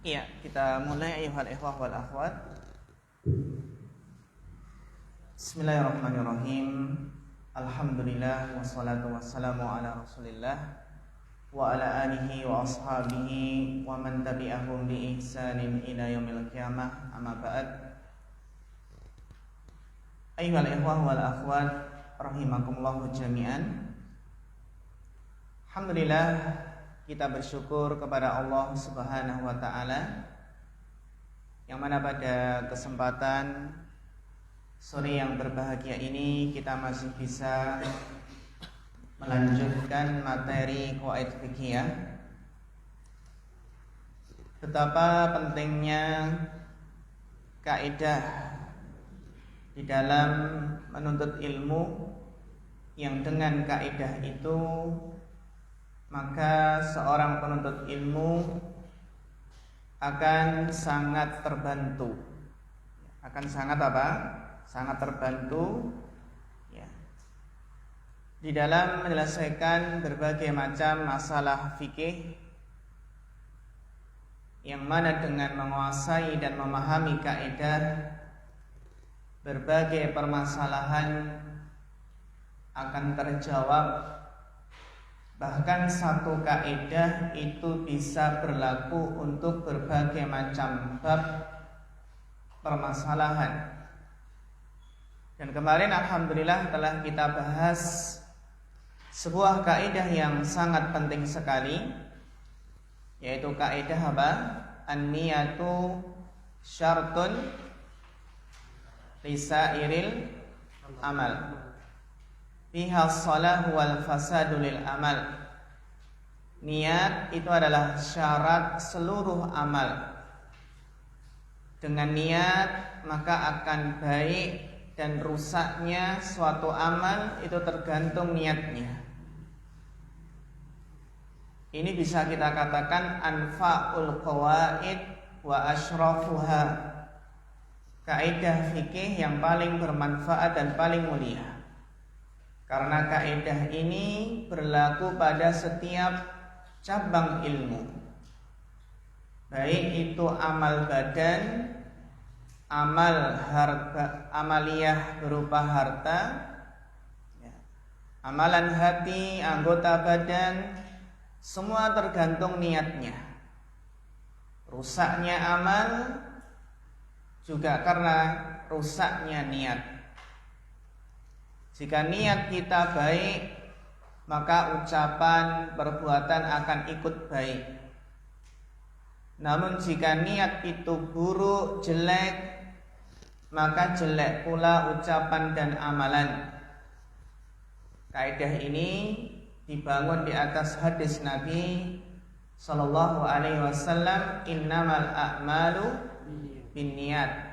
Iya, kita mulai ayuhal ikhwah wal akhwat. Bismillahirrahmanirrahim. Alhamdulillah wassalatu wassalamu ala Rasulillah wa ala alihi wa ashabihi wa man tabi'ahum bi ihsanin ila yaumil qiyamah. Amma ba'd. Ayuhal ikhwah wal akhwat rahimakumullah jami'an. Alhamdulillah, kita bersyukur kepada Allah Subhanahu wa taala yang mana pada kesempatan sore yang berbahagia ini kita masih bisa melanjutkan materi qawaid fiqhiyah. Betapa pentingnya kaidah di dalam menuntut ilmu, yang dengan kaidah itu maka seorang penuntut ilmu akan sangat terbantu. Sangat terbantu ya, di dalam menyelesaikan berbagai macam masalah fikih, yang mana dengan menguasai dan memahami kaidah, berbagai permasalahan akan terjawab. Bahkan satu kaidah itu bisa berlaku untuk berbagai macam bab permasalahan. Dan kemarin alhamdulillah telah kita bahas sebuah kaidah yang sangat penting sekali, yaitu kaidah apa? An-niyatu syartun lisairil amal. Fiha shalah wal fasadu lil amal. Niat itu adalah syarat seluruh amal. Dengan niat maka akan baik dan rusaknya suatu amal itu tergantung niatnya. Ini bisa kita katakan anfa'ul qawaid wa asyrafuha, kaidah fikih yang paling bermanfaat dan paling mulia. Karena kaidah ini berlaku pada setiap cabang ilmu, baik itu amal badan, amal harta, amaliyah berupa harta, amalan hati, anggota badan, semua tergantung niatnya. Rusaknya amal juga karena rusaknya niat. Jika niat kita baik, maka ucapan, perbuatan akan ikut baik. Namun jika niat itu buruk, jelek, maka jelek pula ucapan dan amalan. Kaidah ini dibangun di atas hadis Nabi sallallahu alaihi wasallam, innamal a'malu binniyat.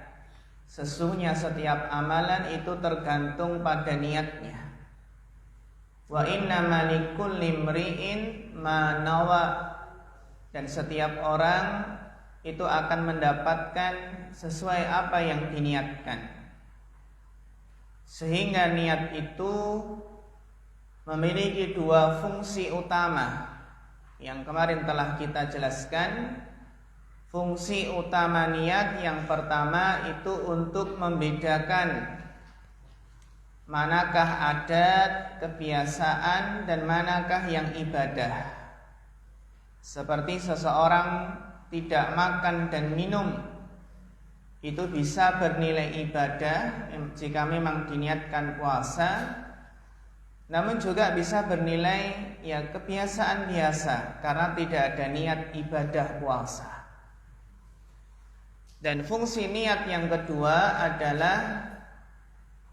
Sesungguhnya setiap amalan itu tergantung pada niatnya. Wa innamal likulli imri'in ma nawa, dan setiap orang itu akan mendapatkan sesuai apa yang diniatkan. Sehingga niat itu memiliki dua fungsi utama yang kemarin telah kita jelaskan. Fungsi utama niat yang pertama itu untuk membedakan manakah adat, kebiasaan, dan manakah yang ibadah. Seperti seseorang tidak makan dan minum, itu bisa bernilai ibadah jika memang diniatkan puasa. Namun juga bisa bernilai kebiasaan biasa karena tidak ada niat ibadah puasa. Dan fungsi niat yang kedua adalah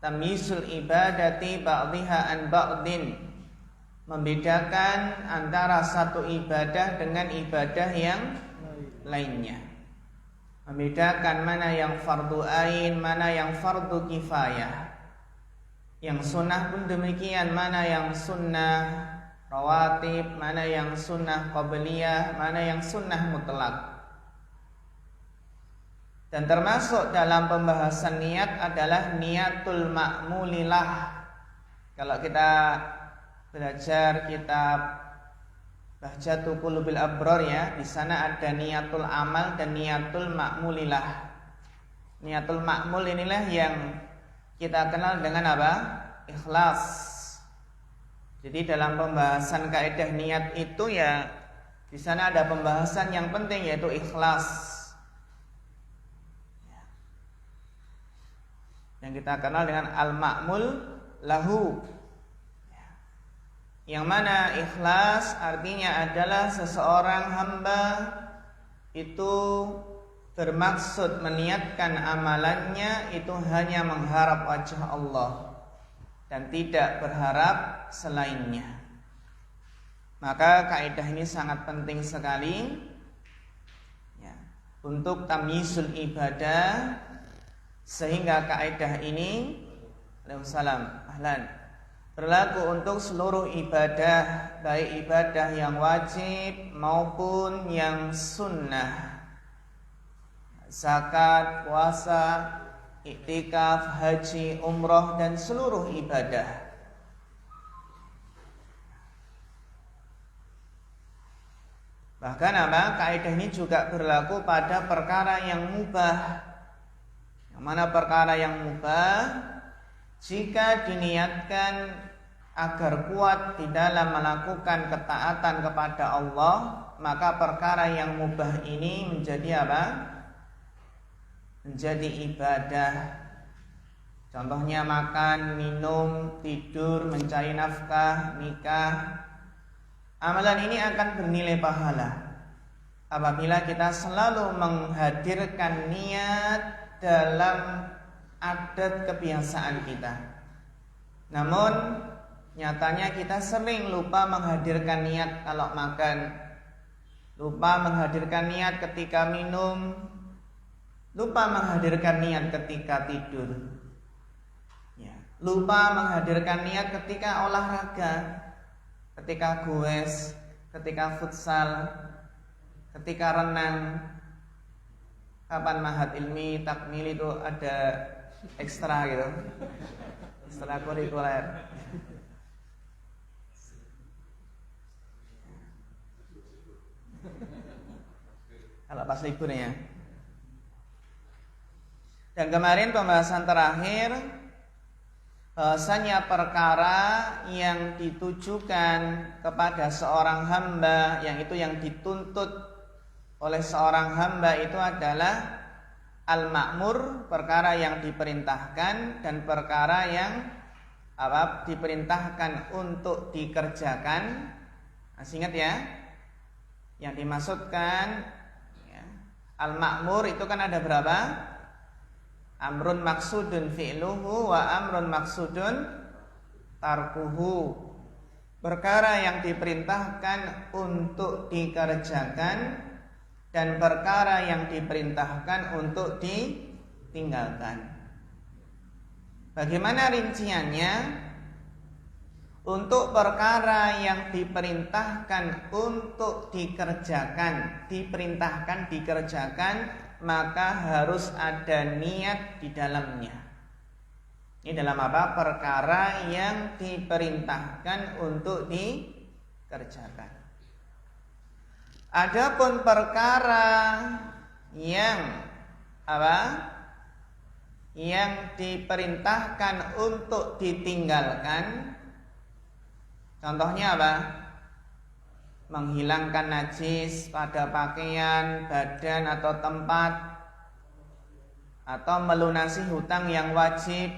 tamyizul ibadati ba'dhiha an ba'din, membedakan antara satu ibadah dengan ibadah yang lainnya. Membedakan mana yang fardu ain, mana yang fardu kifayah. Yang sunnah pun demikian, mana yang sunnah rawatib, mana yang sunnah qabliyah, mana yang sunnah mutlak. Dan termasuk dalam pembahasan niat adalah niatul ma'mulilah. Kalau kita belajar kitab bahjatu qulubil abrar ya. Di sana ada niatul amal dan niatul ma'mulilah. Niatul ma'mul inilah yang kita kenal dengan apa? Ikhlas. Jadi dalam pembahasan kaidah niat itu ya di sana ada pembahasan yang penting yaitu ikhlas. Yang kita kenal dengan al-ma'mul lahu. Yang mana ikhlas artinya adalah seseorang hamba itu bermaksud meniatkan amalannya itu hanya mengharap wajah Allah dan tidak berharap selainnya. Maka kaidah ini sangat penting sekali ya, untuk tamyizul ibadah, sehingga kaidah ini Waalaikumsalam ahlan berlaku untuk seluruh ibadah, baik ibadah yang wajib maupun yang sunnah, zakat, puasa, iktikaf, haji, umroh, dan seluruh ibadah. Bahkan apa? Kaidah ini juga berlaku pada perkara yang mubah. Yang mana perkara yang mubah jika diniatkan agar kuat di dalam melakukan ketaatan kepada Allah, maka perkara yang mubah ini menjadi apa? Menjadi ibadah. Contohnya makan, minum, tidur, mencari nafkah, nikah. Amalan ini akan bernilai pahala apabila kita selalu menghadirkan niat dalam adat kebiasaan kita. Namun nyatanya kita sering lupa menghadirkan niat kalau makan, lupa menghadirkan niat ketika minum, lupa menghadirkan niat ketika tidur ya, lupa menghadirkan niat ketika olahraga, ketika goes, ketika futsal, ketika renang. Kapan mahat ilmi takmil itu ada ekstra gitu, ekstra kurikuler. Kalau pas libur ya. Dan kemarin pembahasan terakhir bahwasanya perkara yang ditujukan kepada seorang hamba, yang itu yang dituntut oleh seorang hamba itu adalah al-ma'mur, perkara yang diperintahkan, dan perkara yang diperintahkan untuk dikerjakan. Masih ingat ya? Yang dimaksudkan ya, al-ma'mur itu kan ada berapa? Amrun maksudun fi'luhu wa amrun maksudun tarkuhu. Perkara yang diperintahkan untuk dikerjakan dan perkara yang diperintahkan untuk ditinggalkan. Bagaimana rinciannya? Untuk perkara yang diperintahkan untuk dikerjakan, maka harus ada niat di dalamnya. Ini dalam apa? Perkara yang diperintahkan untuk dikerjakan. Adapun perkara yang yang diperintahkan untuk ditinggalkan, contohnya apa? Menghilangkan najis pada pakaian, badan atau tempat, atau melunasi hutang yang wajib.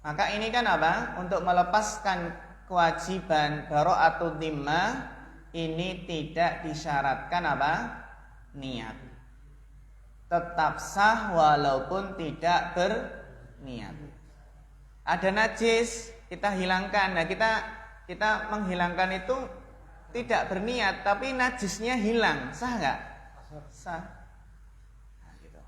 Maka ini kan apa? Untuk melepaskan kewajiban bara'atul dhimmah, ini tidak disyaratkan apa? Niat. Tetap sah walaupun tidak berniat. Ada najis, kita hilangkan. Nah, kita menghilangkan itu tidak berniat, tapi najisnya hilang. Sah enggak? Sah. Nah, gitu.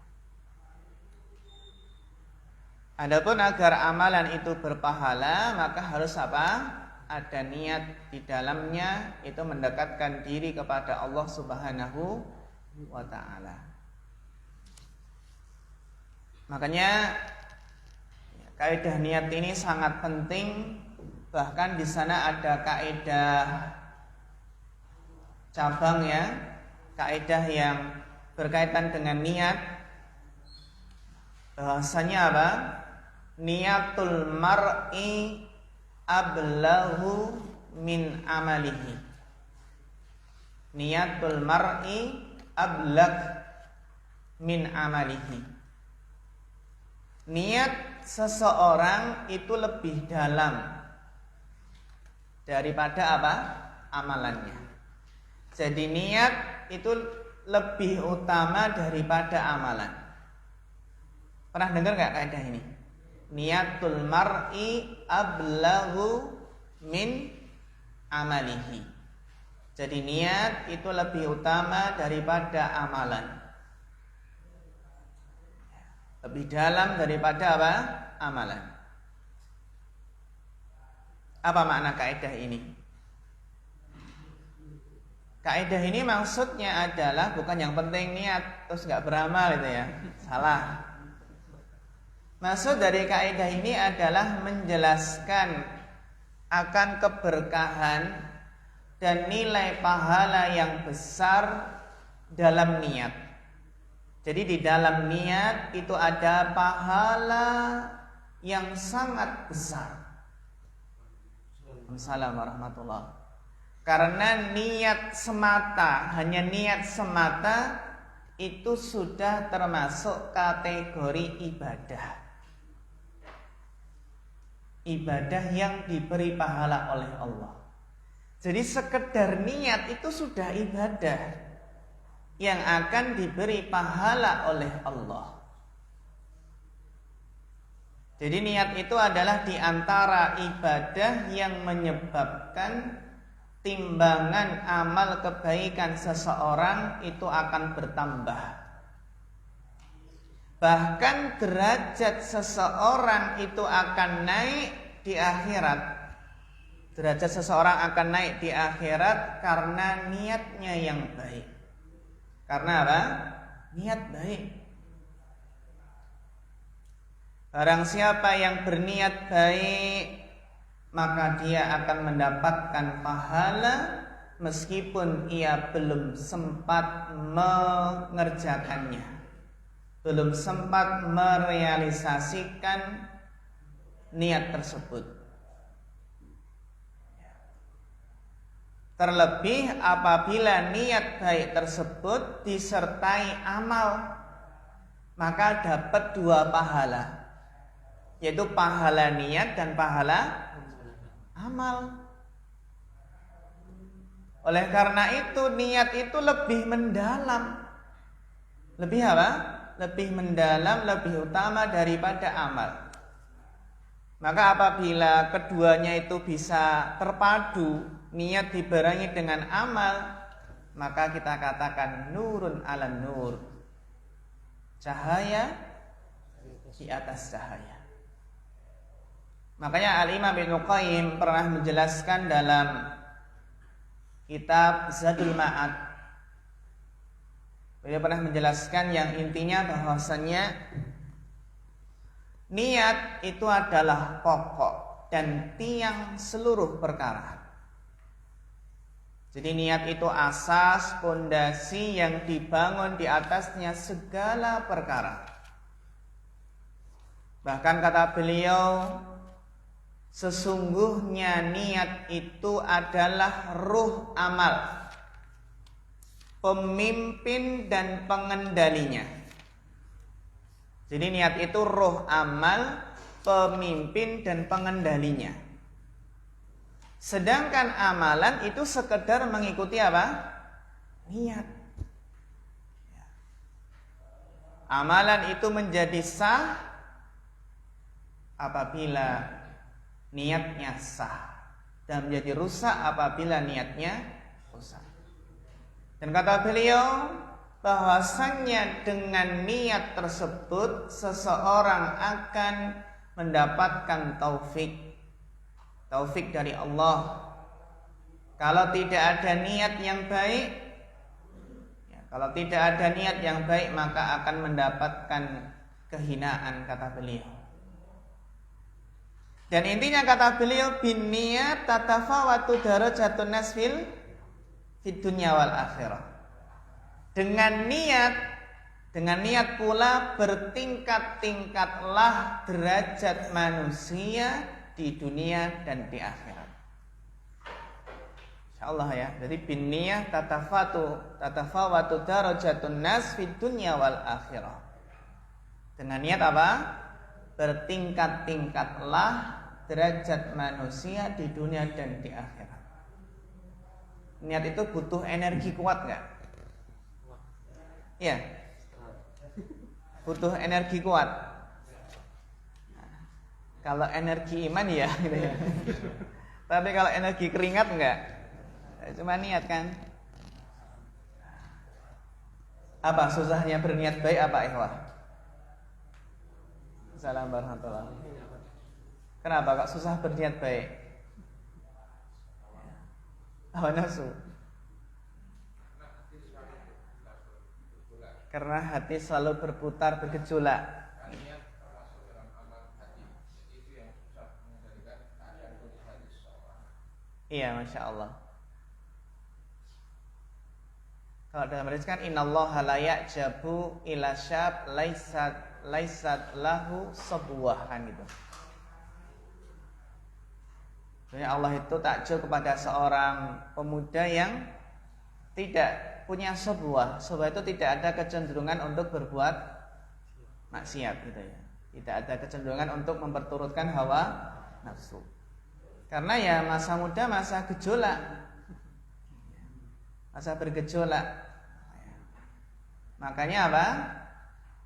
Adapun agar amalan itu berpahala, maka harus apa? Ada niat di dalamnya, itu mendekatkan diri kepada Allah Subhanahu wa ta'ala. Makanya kaidah niat ini sangat penting. Bahkan di sana ada kaidah cabang ya, kaidah yang berkaitan dengan niat. Bahasanya apa? Niatul mar'i ablahu min amalihi. Niatul mar'i ablag min amalihi. Niat seseorang itu lebih dalam daripada apa? Amalannya. Jadi niat itu lebih utama daripada amalan. Pernah dengar nggak kaidah ini? Niatul mar'i ablahu min amalihi. Jadi niat itu lebih utama daripada amalan. Lebih dalam daripada apa? Amalan. Apa makna kaidah ini? Kaidah ini maksudnya adalah bukan yang penting niat terus nggak beramal itu ya. Salah. Maksud dari kaidah ini adalah menjelaskan akan keberkahan dan nilai pahala yang besar dalam niat. Jadi di dalam niat itu ada pahala yang sangat besar. Assalamualaikum warahmatullahi wabarakatuh. Karena niat semata, hanya niat semata itu sudah termasuk kategori ibadah. Ibadah yang diberi pahala oleh Allah. Jadi sekedar niat itu sudah ibadah yang akan diberi pahala oleh Allah. Jadi niat itu adalah di antara ibadah yang menyebabkan timbangan amal kebaikan seseorang itu akan bertambah. Bahkan derajat seseorang itu akan naik di akhirat. Derajat seseorang akan naik di akhirat karena niatnya yang baik. Karena apa? Niat baik. Barang siapa yang berniat baik, maka dia akan mendapatkan pahala meskipun ia belum sempat mengerjakannya, belum sempat merealisasikan niat tersebut. Terlebih apabila niat baik tersebut disertai amal, maka dapat dua pahala, yaitu pahala niat dan pahala amal. Oleh karena itu niat itu lebih mendalam. Lebih apa? Lebih mendalam, lebih utama daripada amal. Maka apabila keduanya itu bisa terpadu, niat dibarengi dengan amal, maka kita katakan nurun ala nur. Cahaya di atas cahaya. Makanya Al-Imam Ibnu Qayyim pernah menjelaskan dalam kitab Zadul Ma'ad. Beliau pernah menjelaskan yang intinya bahwasannya niat itu adalah pokok dan tiang seluruh perkara. Jadi niat itu asas, pondasi yang dibangun di atasnya segala perkara. Bahkan kata beliau, sesungguhnya niat itu adalah ruh amal, pemimpin dan pengendalinya. Jadi niat itu ruh amal, pemimpin dan pengendalinya. Sedangkan amalan itu sekedar mengikuti apa? Niat. Amalan itu menjadi sah apabila niatnya sah, dan menjadi rusak apabila niatnya rusak. Dan kata beliau bahwasannya dengan niat tersebut seseorang akan mendapatkan taufik dari Allah. Kalau tidak ada niat yang baik, maka akan mendapatkan kehinaan, kata beliau. Dan intinya kata beliau, bin niat tatafawatu darajatun nas fil fid dunya wal akhirah. Dengan niat pula bertingkat-tingkatlah derajat manusia di dunia dan di akhirat. Insyaallah ya. Jadi bin niyah tatafawatu darajatun nas fid dunya wal akhirah. Dengan niat apa? Bertingkat-tingkatlah derajat manusia di dunia dan di akhirat. Niat itu butuh energi kuat enggak? Iya. Butuh energi kuat. Nah, kalau energi iman ya gitu ya. Tapi kalau energi keringat enggak? Cuma niat kan. Apa susahnya berniat baik apa ikhwah? Assalamualaikum warahmatullahi wabarakatuh. Kenapa kok susah berniat baik? Hawa nafsu. Karena hati selalu berputar, bergejolak. Iya, Masya Allah. Kalau dalam hadis kan innallaha la ya'jabu ila syab laisat lahu sabuah kan gitu. Jadi Allah itu takjub kepada seorang pemuda yang tidak punya sebuah itu tidak ada kecenderungan untuk berbuat maksiat gitu ya. Tidak ada kecenderungan untuk memperturutkan hawa nafsu. Karena ya masa muda masa gejolak. Masa bergejolak. Makanya apa?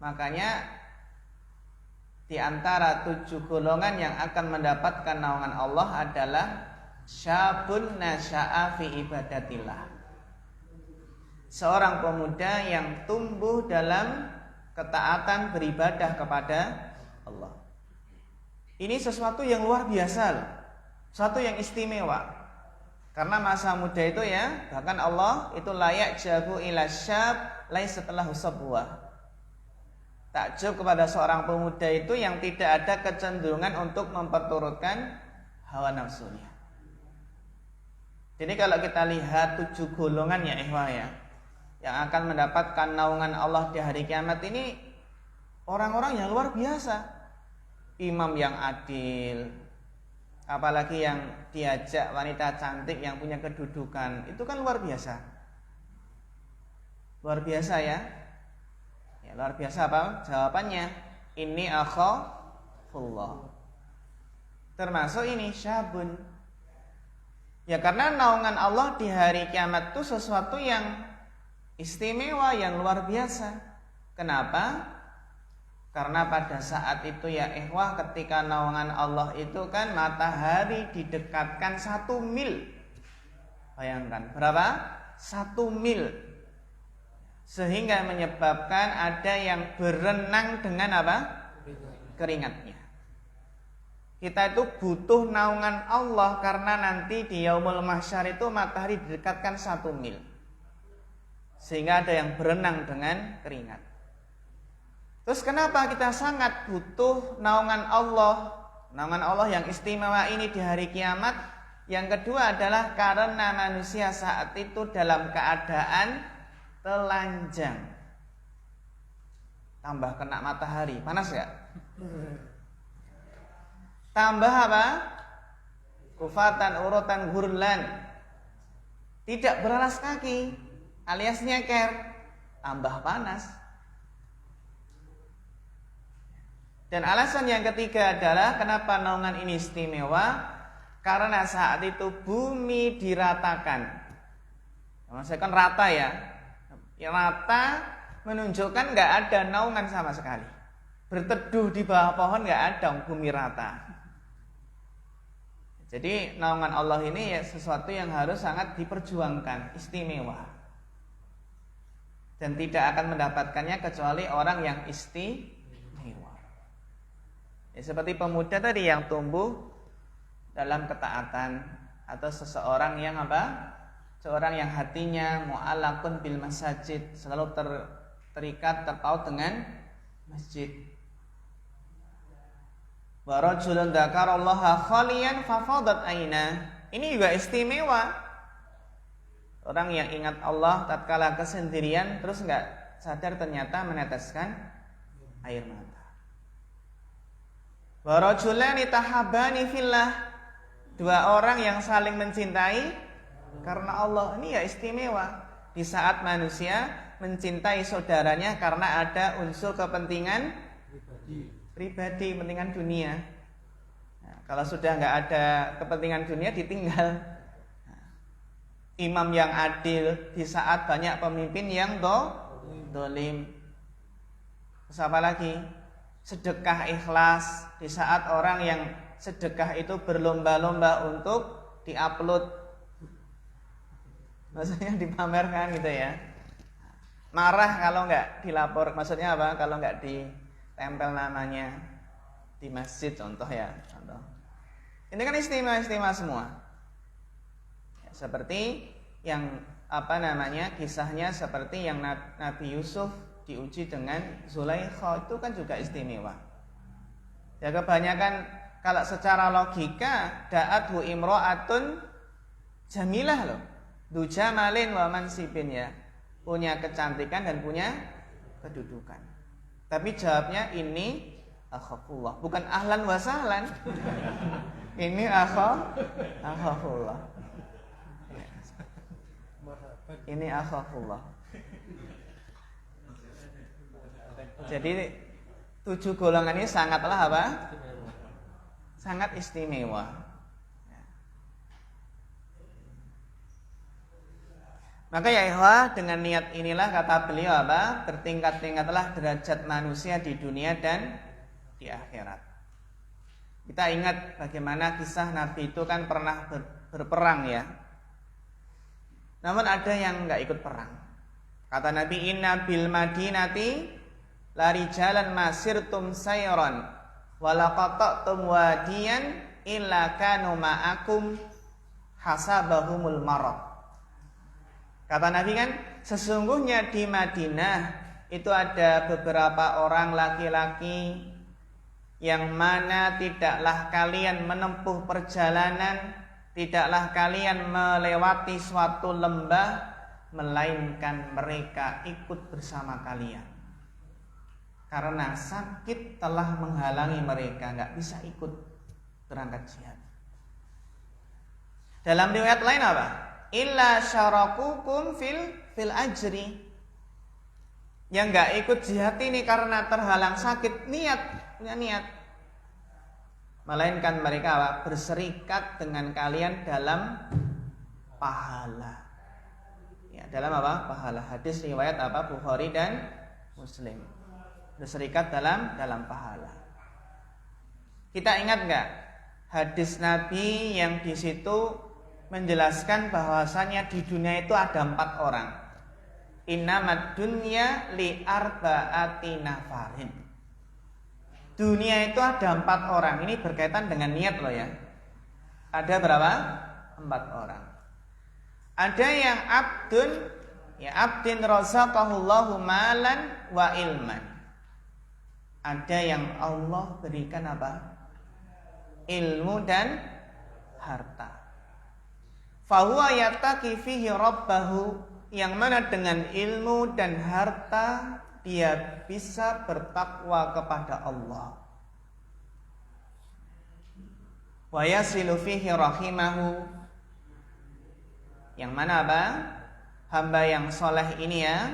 Makanya di antara 7 golongan yang akan mendapatkan naungan Allah adalah syabun nasya'a fi ibadatillah. Seorang pemuda yang tumbuh dalam ketaatan beribadah kepada Allah. Ini sesuatu yang luar biasa loh. Sesuatu yang istimewa. Karena masa muda itu ya, bahkan Allah itu layak jabu ila syab lain setelah sabwa. Takjub kepada seorang pemuda itu yang tidak ada kecenderungan untuk memperturutkan hawa nafsunya. Jadi kalau kita lihat 7 golongan ya ikhwah ya, yang akan mendapatkan naungan Allah di hari kiamat ini orang-orang yang luar biasa. Imam yang adil, apalagi yang diajak wanita cantik yang punya kedudukan, itu kan luar biasa. Luar biasa ya. Ya luar biasa apa? Jawabannya ini akhafullah. Termasuk ini syabun. Ya karena naungan Allah di hari kiamat itu sesuatu yang istimewa, yang luar biasa. Kenapa? Karena pada saat itu ya ikhwah, ketika naungan Allah itu kan matahari didekatkan 1 mil. Bayangkan berapa? 1 mil. Sehingga menyebabkan ada yang berenang dengan apa? Keringatnya. Kita itu butuh naungan Allah karena nanti di yaumul mahsyar itu matahari didekatkan 1 mil. Sehingga ada yang berenang dengan keringat. Terus kenapa kita sangat butuh naungan Allah? Naungan Allah yang istimewa ini di hari kiamat. Yang kedua adalah karena manusia saat itu dalam keadaan telanjang. Tambah kena matahari, panas gak? Tambah apa? Kufatan urutan hurlan. Tidak beralas kaki, alias nyeker, tambah panas. Dan alasan yang ketiga adalah kenapa naungan ini istimewa? Karena saat itu bumi diratakan. Maksudnya kan rata ya. Ya rata menunjukkan nggak ada naungan sama sekali. Berteduh di bawah pohon nggak ada, bumi rata. Jadi naungan Allah ini ya sesuatu yang harus sangat diperjuangkan, istimewa. Dan tidak akan mendapatkannya kecuali orang yang istimewa. Ya, seperti pemuda tadi yang tumbuh dalam ketaatan, atau seseorang yang apa? Seorang yang hatinya mu'allaqun bil masajid, selalu terikat terpaut dengan masjid. Wa rajulun dzakarallaha khaliyan fafadat aina. Ini juga istimewa. Orang yang ingat Allah tatkala kesendirian terus enggak sadar ternyata meneteskan air mata. Wa rajulani tahabbani fillah. Dua orang yang saling mencintai karena Allah. Ini ya istimewa. Di saat manusia mencintai saudaranya karena ada unsur kepentingan pribadi, kepentingan dunia. Nah, kalau sudah nggak ada kepentingan dunia ditinggal. Nah, imam yang adil di saat banyak pemimpin yang dolim. Terus apa lagi? Sedekah ikhlas di saat orang yang sedekah itu berlomba-lomba untuk diupload, maksudnya dipamerkan gitu ya. Marah kalau nggak dilapor, maksudnya apa? Kalau nggak ditempel namanya di masjid, contoh ya, contoh. Ini kan istimewa semua. Ya, seperti yang kisahnya seperti yang Nabi Yusuf diuji dengan Zulaikha, itu kan juga istimewa. Ya kebanyakan kalau secara logika da'athu imra'atun jamilah loh, du jamalin wa mansibin ya, punya kecantikan dan punya kedudukan. Tapi jawabnya ini akhafullah, bukan ahlan wa sahlan. Ini akhafullah. Ini akhafullah. Jadi 7 golongan ini sangatlah apa? Sangat istimewa. Maka ya ikhwah, dengan niat inilah kata beliau apa? Bertingkat-tingkatlah derajat manusia di dunia dan di akhirat. Kita ingat bagaimana kisah Nabi itu kan pernah berperang ya. Namun ada yang enggak ikut perang. Kata Nabi, inna bil madinati lari jalan masirtum sayran walaqata'tum wadiyan illa kanu ma'akum hasabahumul marad. Kata Nabi kan, sesungguhnya di Madinah itu ada beberapa orang laki-laki yang mana tidaklah kalian menempuh perjalanan, tidaklah kalian melewati suatu lembah, melainkan mereka ikut bersama kalian. Karena sakit telah menghalangi mereka, nggak bisa ikut berangkat jihad. Dalam riwayat lain apa? Illa syarakukum fil ajri. Yang nggak ikut jihad ini karena terhalang sakit, punya niat. Melainkan mereka apa? Berserikat dengan kalian dalam pahala. Ya, dalam apa? Pahala. Hadis riwayat apa? Bukhari dan Muslim. Berserikat dalam pahala. Kita ingat nggak hadis Nabi yang di situ menjelaskan bahwasanya di dunia itu ada 4 orang. Innamad dunya li arba'ati nafarin. Dunia itu ada 4 orang. Ini berkaitan dengan niat loh ya. Ada berapa? 4 orang. Ada yang abdin razaqahullahu malan wa ilman. Ada yang Allah berikan apa? Ilmu dan harta. Fahuwa yattaqi fihi rabbahu, yang mana dengan ilmu dan harta dia bisa bertakwa kepada Allah. Wa yasilu fihi rahimahu, yang mana apa? Hamba yang soleh ini ya,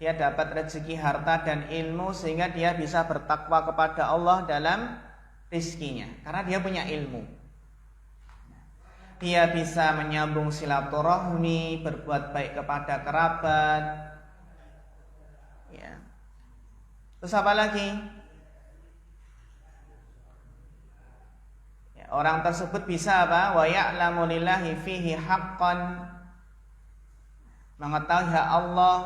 dia dapat rezeki harta dan ilmu sehingga dia bisa bertakwa kepada Allah dalam rizkinya, karena dia punya ilmu. Dia bisa menyambung silaturahmi, berbuat baik kepada kerabat. Ya. Terus apa lagi? Ya, orang tersebut bisa apa? Wa ya'lamu lillahi fihi haqqan, mengetahui hak Allah.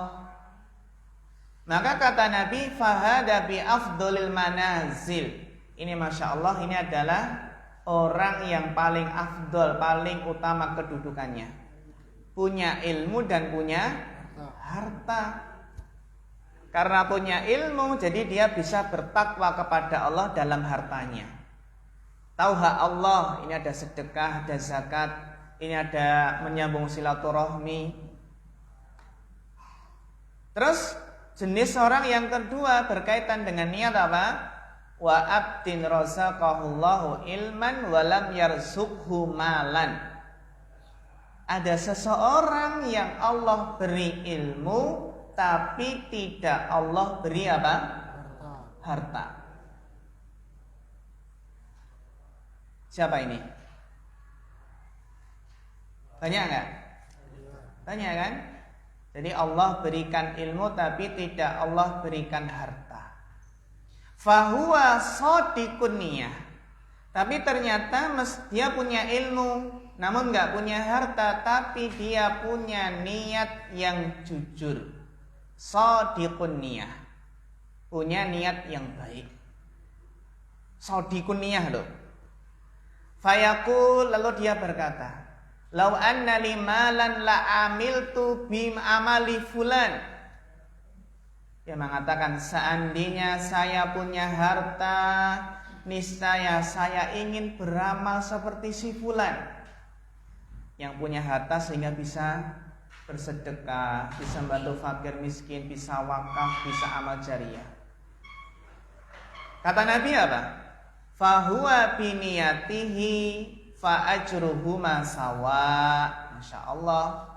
Maka kata Nabi, fahada bi afdolil manazil. Ini Masya Allah, ini adalah orang yang paling afdol, paling utama kedudukannya. Punya ilmu dan punya harta. Karena punya ilmu, jadi dia bisa bertakwa kepada Allah dalam hartanya. Tahu hak Allah, ini ada sedekah, ada zakat, ini ada menyambung silaturahmi. Terus jenis orang yang kedua berkaitan dengan niat apa? Wa abdin razaqahullahu ilman walam yarzuqhu malan. Ada seseorang yang Allah beri ilmu tapi tidak Allah beri apa? Harta. Siapa ini? Banyak enggak? Banyak kan? Jadi Allah berikan ilmu tapi tidak Allah berikan harta. Fahuwa shadiqun niyah. Tapi ternyata dia punya ilmu namun enggak punya harta, tapi dia punya niat yang jujur. Shadiqun niyah. Punya niat yang baik. Shadiqun niyah loh. Fayaqul, lalu dia berkata, "Lau anna li malan la amiltu bim amali fulan." Dia mengatakan, seandainya saya punya harta, niscaya saya ingin beramal seperti si fulan yang punya harta sehingga bisa bersedekah, bisa membantu fakir miskin, bisa wakaf, bisa amal jariah. Kata Nabi apa? Fahuwa biniyatihi fa ajruhuma sawa. Masya Allah.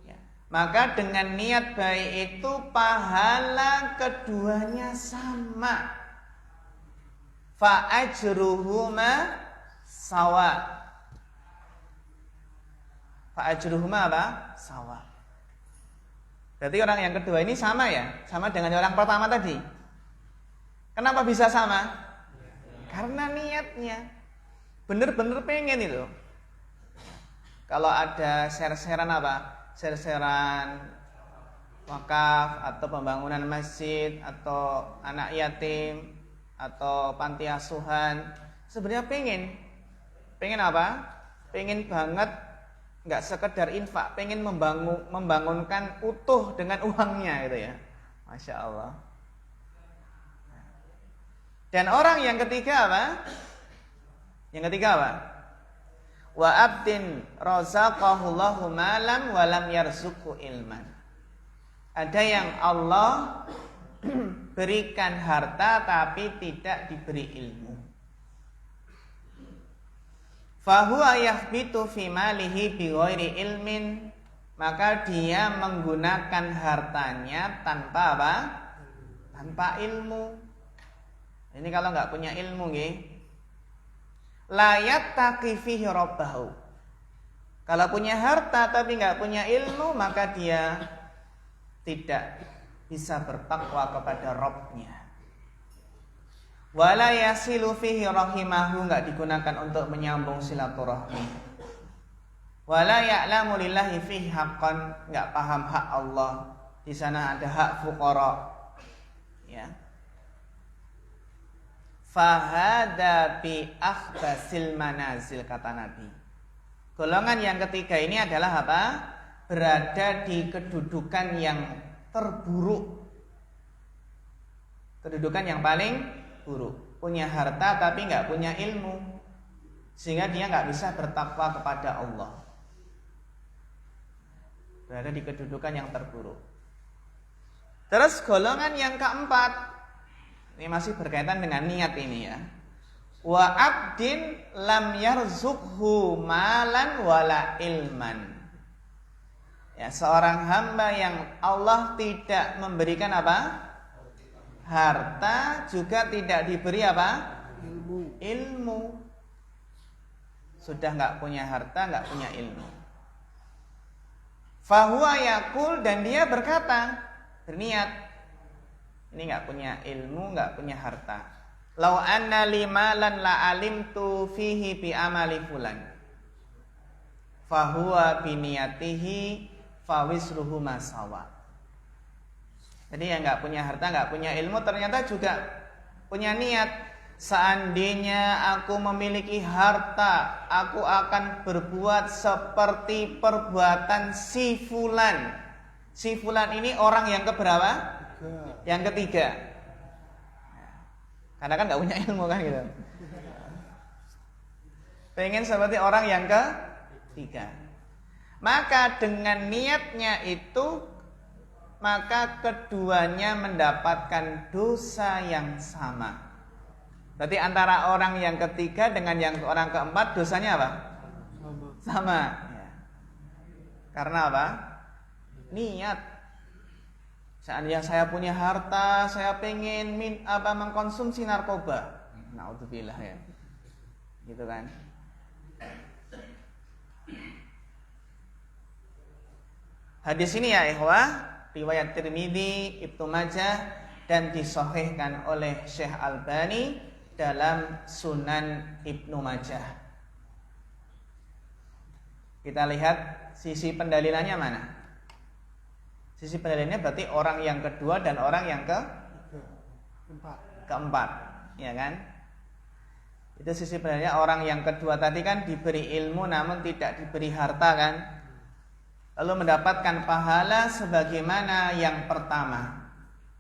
Ya. Maka dengan niat baik itu pahala keduanya sama. Fa ajruhuma sawa. Fa ajruhuma apa? Sawa. Berarti orang yang kedua ini sama ya? Sama dengan orang pertama tadi. Kenapa bisa sama? Karena niatnya bener-bener pengen itu. Kalau ada share-sharean apa? Share-sharean wakaf atau pembangunan masjid atau anak yatim atau panti asuhan, sebenarnya pengen apa? Pengen banget, nggak sekedar infak, pengen membangunkan utuh dengan uangnya gitu ya. Masya Allah. Dan orang yang ketiga apa? Yang ketiga apa? Wa abdin razaqahullahu malam walam yarzuqhu ilman. Ada yang Allah berikan harta tapi tidak diberi ilmu. Fahuwa yahbitu fi malihi bighairi ilmin, maka dia menggunakan hartanya tanpa apa? Tanpa ilmu. Ini kalau nggak punya ilmu nggih. La yattaqi fihi rabbahu. Kalau punya harta tapi nggak punya ilmu, maka dia tidak bisa bertakwa kepada Rabb-nya. Wala yasilu fihi rahimahu, nggak digunakan untuk menyambung silaturahmi. Wala ya'lamu lillahi fihi haqqan, nggak paham hak Allah. Di sana ada hak fuqara. Ya. Fahada bi akhbasil manazil, kata Nabi. Golongan yang ketiga ini adalah apa? Berada di kedudukan yang terburuk. Kedudukan yang paling buruk. Punya harta tapi nggak punya ilmu, sehingga dia nggak bisa bertakwa kepada Allah. Berada di kedudukan yang terburuk. Terus golongan yang keempat, ini masih berkaitan dengan niat ini ya. Wa abdin lam yarzuqhu malan wala ilman. Ya, seorang hamba yang Allah tidak memberikan apa? Harta, juga tidak diberi apa? Ilmu. Sudah nggak punya harta, nggak punya ilmu. Fahuwa yakul, dan dia berkata, berniat. Ini nggak punya ilmu, nggak punya harta. Lau anna limalan la alimtu fihi bi amali fulan. Fahuwa biniyatihi fawisruhu masawa. Jadi yang nggak punya harta, nggak punya ilmu, ternyata juga punya niat. Seandainya aku memiliki harta, aku akan berbuat seperti perbuatan si fulan. Si fulan ini orang yang keberapa? Yang ketiga. Karena kan gak punya ilmu kan gitu. Pengen seperti orang yang ketiga. Maka dengan niatnya itu maka keduanya mendapatkan dosa yang sama. Berarti antara orang yang ketiga dengan yang orang keempat dosanya apa? Sama. Ya. Karena apa? Niat. Seandainya saya punya harta, saya pengen mengkonsumsi narkoba. Naudzubillah ya. Gitu kan. Hadis ini ya ikhwah, riwayat Tirmidzi, Ibnu Majah dan disahihkan oleh Syekh Albani dalam Sunan Ibnu Majah. Kita lihat sisi pendalilannya mana? Sisi pendalilannya berarti orang yang kedua dan orang yang keempat, ya kan? Itu sisi pendalilannya. Orang yang kedua tadi kan diberi ilmu namun tidak diberi harta kan? Lalu mendapatkan pahala sebagaimana yang pertama.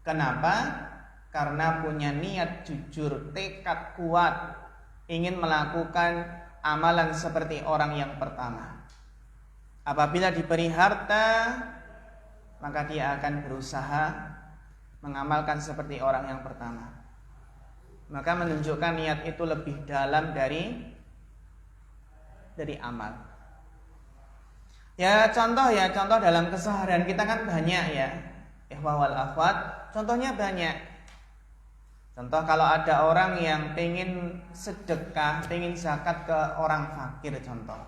Kenapa? Karena punya niat jujur, tekad kuat, ingin melakukan amalan seperti orang yang pertama. Apabila diberi harta, maka dia akan berusaha mengamalkan seperti orang yang pertama. Maka menunjukkan niat itu lebih dalam dari amal. Ya contoh dalam keseharian kita kan banyak ya. Ikhwah wal akhwat, contohnya banyak. Contoh kalau ada orang yang pengen sedekah, pengen zakat ke orang fakir contoh.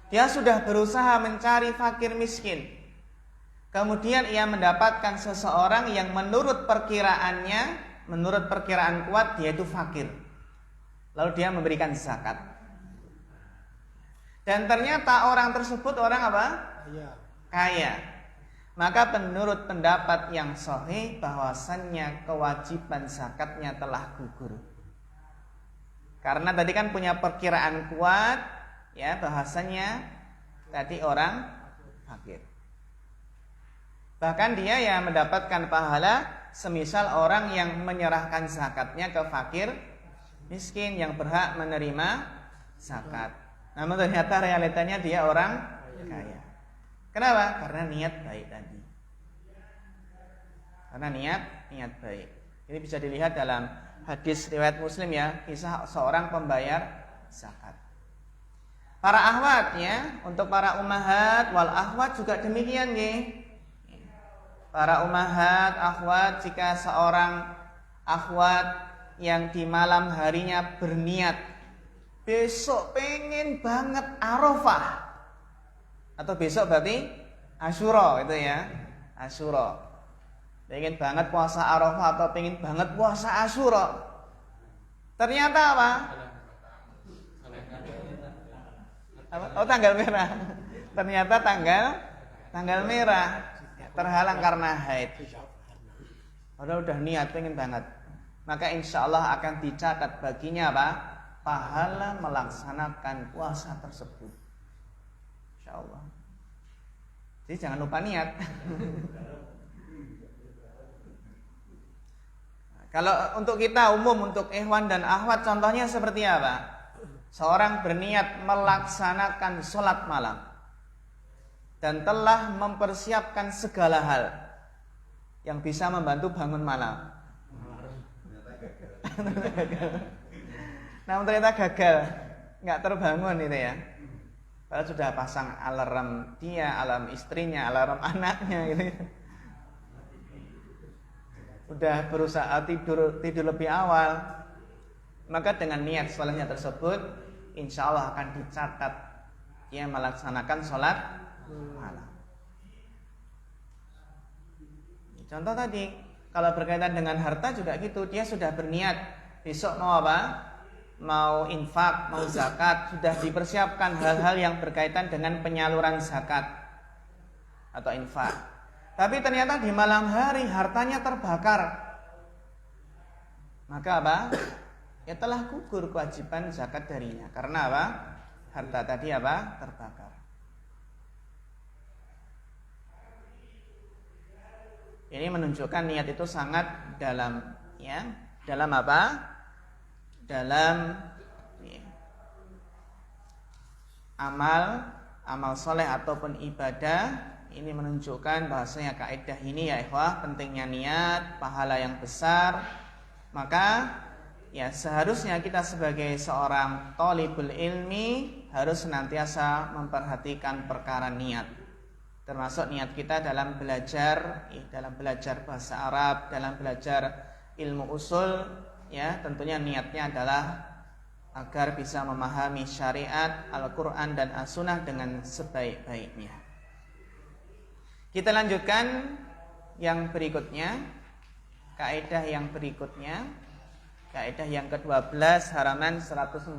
Dia sudah berusaha mencari fakir miskin. Kemudian ia mendapatkan seseorang yang menurut perkiraan kuat dia itu fakir. Lalu dia memberikan zakat. Dan ternyata orang tersebut orang apa? Kaya. Maka menurut pendapat yang sahih bahwasannya kewajiban zakatnya telah gugur. Karena tadi kan punya perkiraan kuat ya bahasanya tadi orang fakir. Bahkan dia ya mendapatkan pahala semisal orang yang menyerahkan zakatnya ke fakir miskin yang berhak menerima zakat. Namun ternyata realitanya dia orang kaya. Kenapa? Karena niat baik tadi. Karena niat baik. Ini bisa dilihat dalam hadis riwayat Muslim ya, kisah seorang pembayar zakat. Para akhwat ya, untuk para ummahat wal akhwat juga demikian nggih. Para ummahat, akhwat, jika seorang akhwat yang di malam harinya berniat besok pengen banget Arafah atau besok berarti Asyura itu ya, Asyura. Pengen banget puasa Arafah atau pengen banget puasa Asyura. Ternyata apa? Oh, tanggal merah. Ternyata tanggal merah. Terhalang karena haid. Padahal udah niat pengen banget. Maka insya Allah akan dicatat baginya apa? Pahala melaksanakan puasa tersebut. Insya Allah. Jadi jangan lupa niat. Kalau untuk kita umum, untuk ikhwan dan akhwat, contohnya seperti apa? Seorang berniat melaksanakan sholat malam dan telah mempersiapkan segala hal yang bisa membantu bangun malam. Namun ternyata gagal, nggak terbangun itu ya. Padahal sudah pasang alarm dia, alarm istrinya, alarm anaknya gitu. Udah berusaha tidur lebih awal. Maka dengan niat sholatnya tersebut, insya Allah akan dicatat dia melaksanakan sholat malam. Contoh tadi, kalau berkaitan dengan harta juga gitu, dia sudah berniat besok mau apa? Mau infak, mau zakat, sudah dipersiapkan hal-hal yang berkaitan dengan penyaluran zakat atau infak. Tapi ternyata di malam hari hartanya terbakar. Maka apa? Ya telah gugur kewajiban zakat darinya. Karena apa? Harta tadi apa? Terbakar. Ini menunjukkan niat itu sangat dalam ya. Dalam apa? Dalam ya, amal soleh ataupun ibadah Ini menunjukkan bahasanya kaidah ini ya ikhwah, pentingnya niat, pahala yang besar. Maka ya seharusnya kita sebagai seorang thalibul ilmi harus senantiasa memperhatikan perkara niat. Termasuk niat kita dalam belajar bahasa Arab, dalam belajar ilmu usul, ya tentunya niatnya adalah agar bisa memahami syariat, Al-Quran dan As-Sunnah dengan sebaik-baiknya. Kita lanjutkan yang berikutnya, kaidah yang berikutnya, kaidah yang ke-12 halaman 114.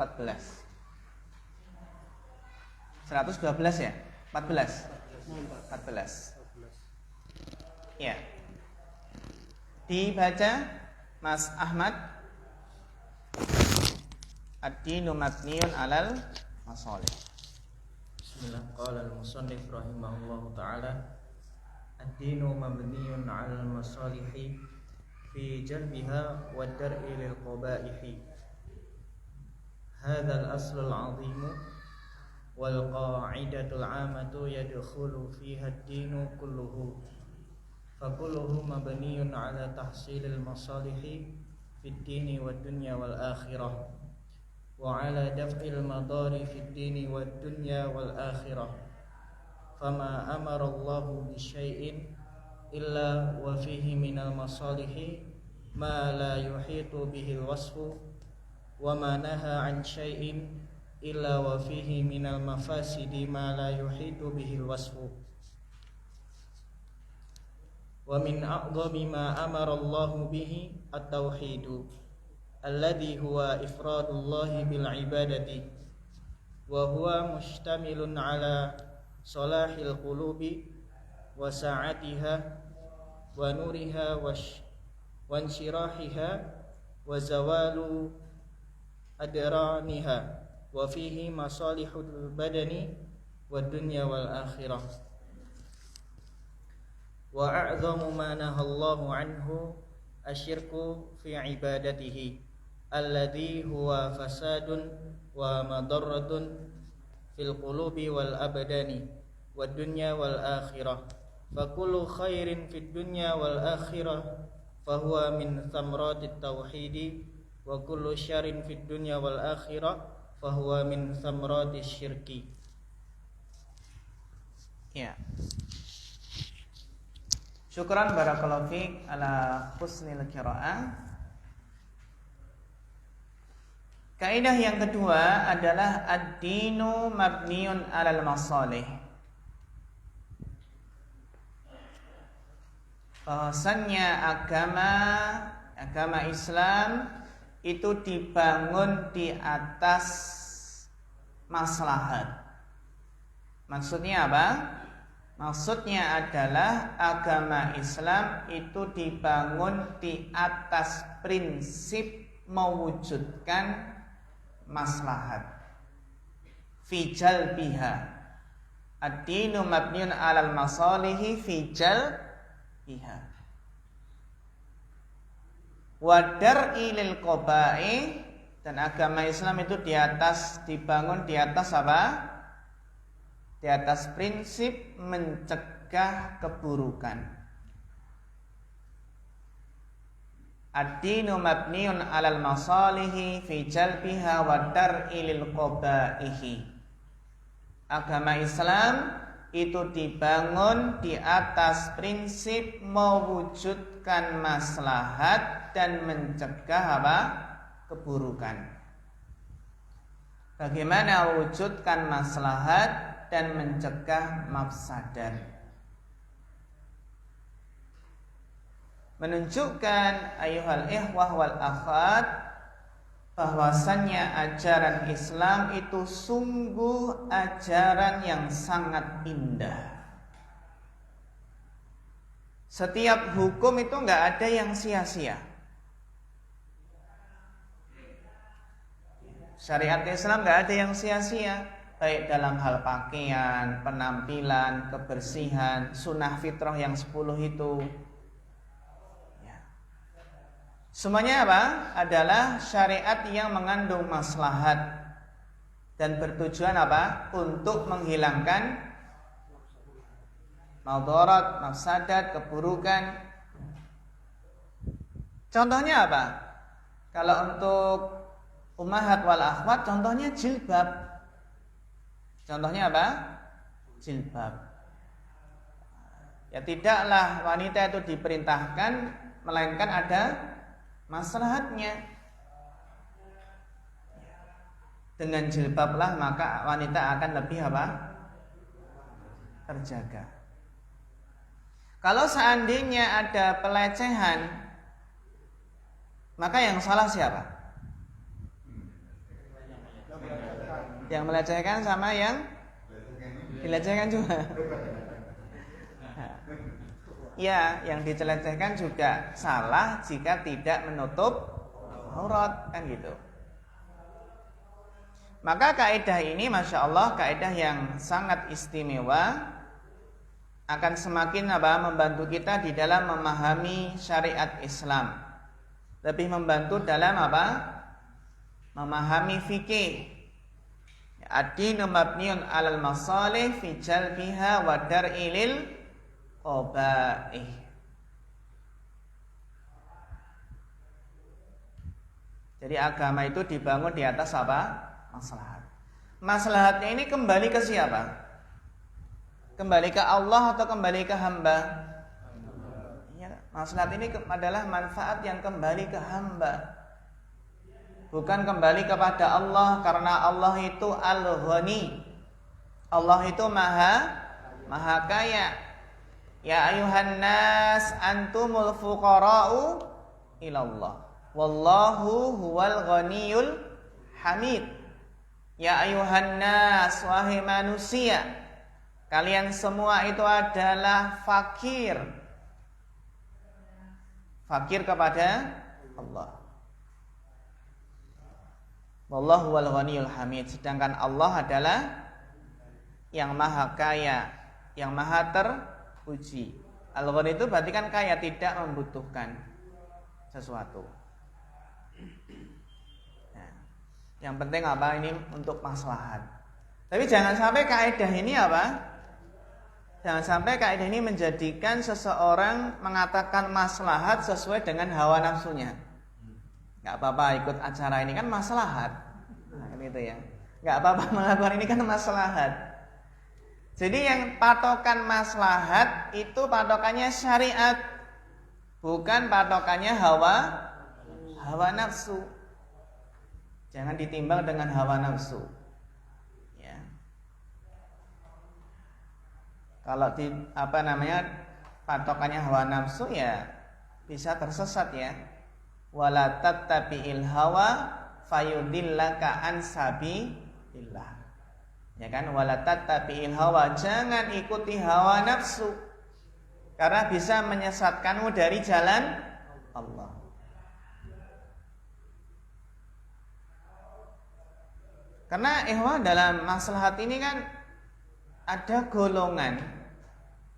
112 ya? 14. Ya. Dibaca Mas Ahmad. Ad-dinu mabniun 'alal masalih. Bismillah. Qala al-musannif rahimahullahu ta'ala, ad-dinu mabniun 'alal masalihi fi jalbiha wa dar'i lil qaba'ihi. Hadha al-aslu al-'azimu wal qa'idatul 'amatu yadkhulu fiha ad-dinu kulluhu. Fa kulluhu mabniun 'ala tahsilil masalihi fid dini wad dunya wal akhirah wa 'ala daf'il madari fid dini wad dunya wal akhirah. Fama amara Allahu bi syai'in illa wa fihi minal masalihi ma la yuhitu bihi al-wasfu wa ma naha 'an syai'in illa wa fihi minal mafasidi ma la yuhitu bihi al-wasfu. Wa min a'dhami ma amara Allahu bihi at-tauhidu alladhi huwa ifradullahi bil ibadati wa huwa mustamilun ala salahil qulubi wa sa'atiha wa nuriha wa inshirahiha wa zawalu adraniha wa fihi masalihul badani wad dunya wal akhirah. Wa a'dhamu ma nahallahu anhu asyirku fi ibadatihi alladhi huwa fasadun wa madarratun fil qulubi wal abdani wad dunya wal akhirah. Fa kullu khairin fid dunya wal akhirah fa huwa min thamratit tauhidi wa kullu syarrin fid dunya wal akhirah fa huwa min thamratis syirki. Ya. Syukran barakallahu fiik ala husnil qiraah. Kaidah yang kedua adalah ad-dinu mabniun 'alal masalih. Bahwasannya agama Islam itu dibangun di atas maslahat. Maksudnya apa? Maksudnya adalah agama Islam itu dibangun di atas prinsip mewujudkan maslahat. Fi jalbiha. Ad-dinu mabniun 'alal masalihi fi jalbiha. Wa dar'i lil qaba'i, dan agama Islam itu dibangun di atas apa? Di atas prinsip mencegah keburukan. Ad-dinu mabniun 'alal masalihi fi jalbiha wa dar'i lil qaba'ihi. Agama Islam itu dibangun di atas prinsip mewujudkan maslahat dan mencegah apa? Keburukan. Bagaimana mewujudkan maslahat dan mencegah mafsadat? Menunjukkan ayuhal ikhwah wal akhwat bahwasannya ajaran Islam itu sungguh ajaran yang sangat indah. Setiap hukum itu enggak ada yang sia-sia. Syariat Islam enggak ada yang sia-sia, baik dalam hal pakaian, penampilan, kebersihan, sunnah fitrah yang 10 itu. Ya. Semuanya apa? Adalah syariat yang mengandung maslahat dan bertujuan apa? Untuk menghilangkan madarat, mafsadat, keburukan. Contohnya apa? Kalau untuk ummahat wal akhwat, contohnya jilbab. Contohnya apa? Jilbab. Ya tidaklah wanita itu diperintahkan, melainkan ada maslahatnya. Dengan jilbablah maka wanita akan lebih apa? Terjaga. Kalau seandainya ada pelecehan, maka yang salah siapa? Yang melecehkan sama yang dilecehkan juga. Ya, yang dilecehkan juga salah jika tidak menutup aurat, kan gitu. Maka kaidah ini Masya Allah kaidah yang sangat istimewa, akan semakin membantu kita di dalam memahami syariat Islam, lebih membantu dalam memahami fikih. Ad-dinu mabniun 'alal masalih fi jalbiha wa dar'il qabaih. Jadi agama itu dibangun di atas apa? Maslahat. Maslahatnya ini kembali ke siapa? Kembali ke Allah atau kembali ke hamba? Ya, maslahat ini adalah manfaat yang kembali ke hamba, bukan kembali kepada Allah, karena Allah itu Al-Ghani. Allah itu maha kaya. Ya ayuhan nas antumul fuqara'u ilallah wallahu huwal ghaniyul hamid. Ya ayuhan nas, wahai manusia, kalian semua itu adalah fakir. Fakir kepada Allah. Wallahu wal ghaniyul hamid. Sedangkan Allah adalah yang maha kaya, yang maha terpuji. Al-Ghani itu berarti kan kaya, tidak membutuhkan sesuatu. Nah, yang penting apa? Ini untuk maslahat. Tapi jangan sampai kaidah ini apa? Jangan sampai kaidah ini menjadikan seseorang mengatakan maslahat sesuai dengan hawa nafsunya. Gak apa-apa ikut acara ini kan maslahat. Nah, gitu ya. Gak apa-apa melakukan ini kan maslahat. Jadi yang patokan maslahat itu patokannya syariat, bukan patokannya hawa nafsu. Jangan ditimbang dengan hawa nafsu. Ya. Kalau patokannya hawa nafsu ya bisa tersesat ya. Wala tattabi'il hawa fayudillaka an sabilillah. Ya kan, wala tattabi'il hawa, jangan ikuti hawa nafsu karena bisa menyesatkanmu dari jalan Allah. Karena dalam maslahat ini kan ada golongan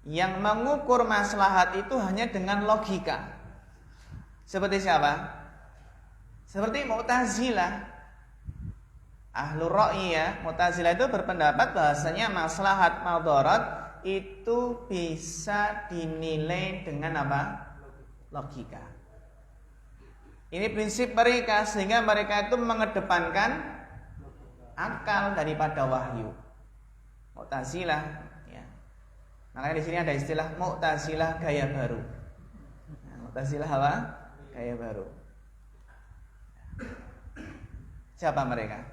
yang mengukur maslahat itu hanya dengan logika. Seperti siapa? Seperti Mu'tazilah. Ahlur Ra'i ya, Mu'tazilah itu berpendapat bahasanya maslahat madarat itu bisa dinilai dengan apa? Logika. Ini prinsip mereka, sehingga mereka itu mengedepankan akal daripada wahyu. Mu'tazilah ya. Makanya di sini ada istilah Mu'tazilah gaya baru. Nah, Mu'tazilah apa? Gaya baru. Siapa mereka?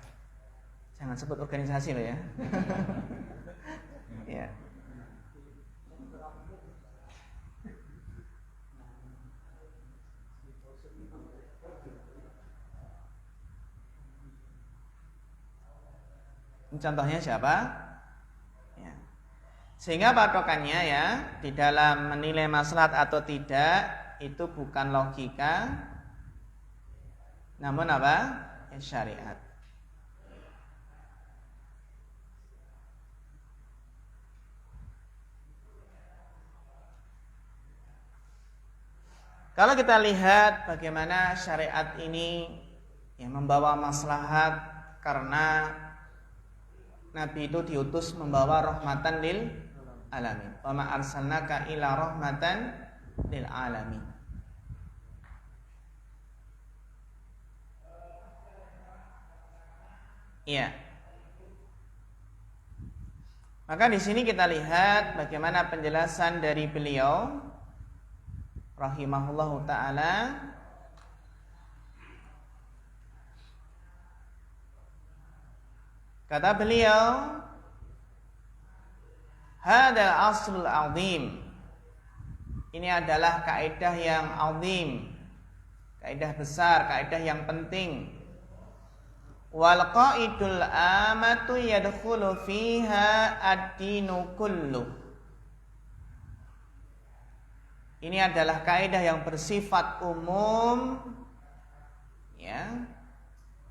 Jangan sebut organisasi loh ya. Ya. Contohnya siapa? Ya. Sehingga patokannya ya di dalam menilai maslahat atau tidak itu bukan logika, namun apa? Ya, syariat. Kalau kita lihat bagaimana syariat ini yang membawa maslahat, karena Nabi itu diutus membawa rahmatan lil alamin. Wa ma arsalnaka illa rahmatan lil alamin. Iya. Maka di sini kita lihat bagaimana penjelasan dari beliau rahimahullahu taala. Kata beliau, hadal aslul azim. Ini adalah kaidah yang azim, kaidah besar, kaidah yang penting. Wal qaidul amatu yadkhulu fiha ad-dinu kullu. Ini adalah kaidah yang bersifat umum, ya,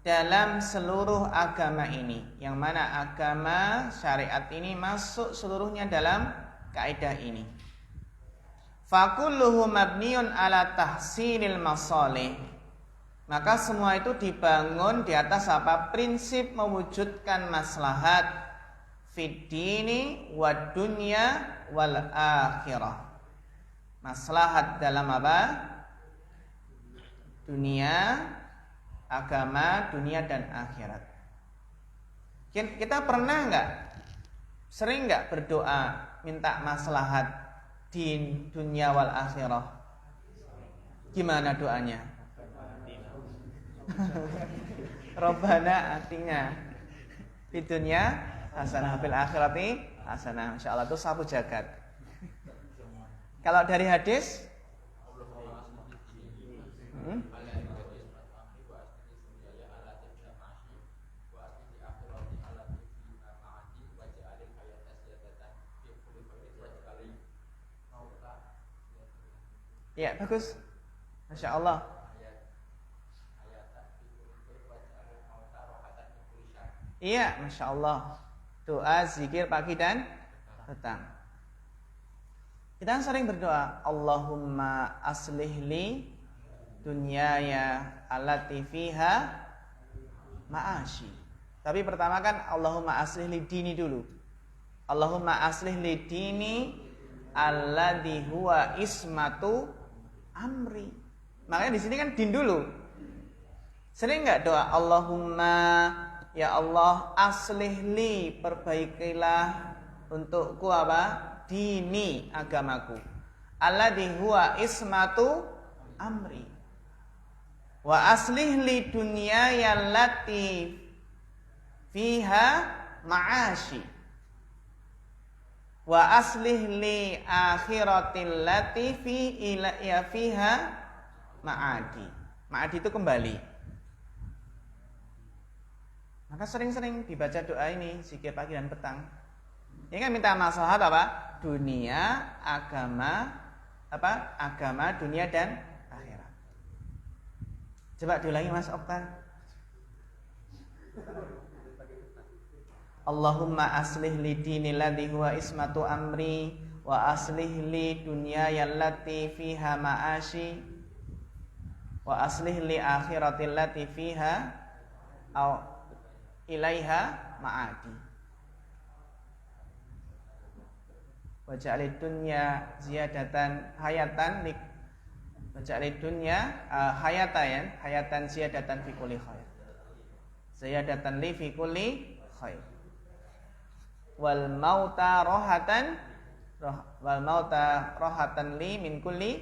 dalam seluruh agama ini. Yang mana agama syariat ini masuk seluruhnya dalam kaidah ini. Fakulluhu mabniun ala tahsinil masalih. Maka semua itu dibangun di atas apa? Prinsip mewujudkan maslahat fid dini wad dunya wal akhirah. Maslahat dalam apa? Dunia, agama, dunia dan akhirat. Kita pernah sering nggak berdoa minta maslahat din, dunia wal akhirah? Gimana doanya? Rabbana atina di dunia hasanah fil akhirati hasanah. Insyaallah itu sapu jagat. Kalau dari hadis ya bagus. Masya Allah. Iya, Masya Allah. Doa, zikir pagi dan petang. Kita sering berdoa, Allahumma aslih li dunyaya allati fiha ma'ashi. Tapi pertama kan Allahumma aslih li dini dulu. Allahumma aslih li dini alladhi huwa ismatu amri. Makanya di sini kan din dulu. Sering enggak doa Allahumma ya Allah aslih li, perbaikilah untukku apa? Dini, agamaku. Alladhi huwa ismatu amri. Wa aslih li dunyaya allati fiha ma'ashi. Wa aslih li akhiratil lati fiha ma'adi. Ma'adi itu kembali. Maka sering-sering dibaca doa ini zikir pagi dan petang. Ini kan minta maslahat apa? Dunia, agama, apa? Agama, dunia dan akhirat. Coba diulangi Mas Oktan. Allahumma aslih li dini alladhi huwa ismatu amri wa aslih li dunyaya allati fiha ma'ashi wa aslih li akhirati allati fiha ilaiha ma'adi. Wa ja'alid dunya ziyadatan hayatan li wa ja'alid dunya hayatan ziyadatan fi kulli khair. Ziyadatan li fi kulli khair. Wal mauta rohatan li min kulli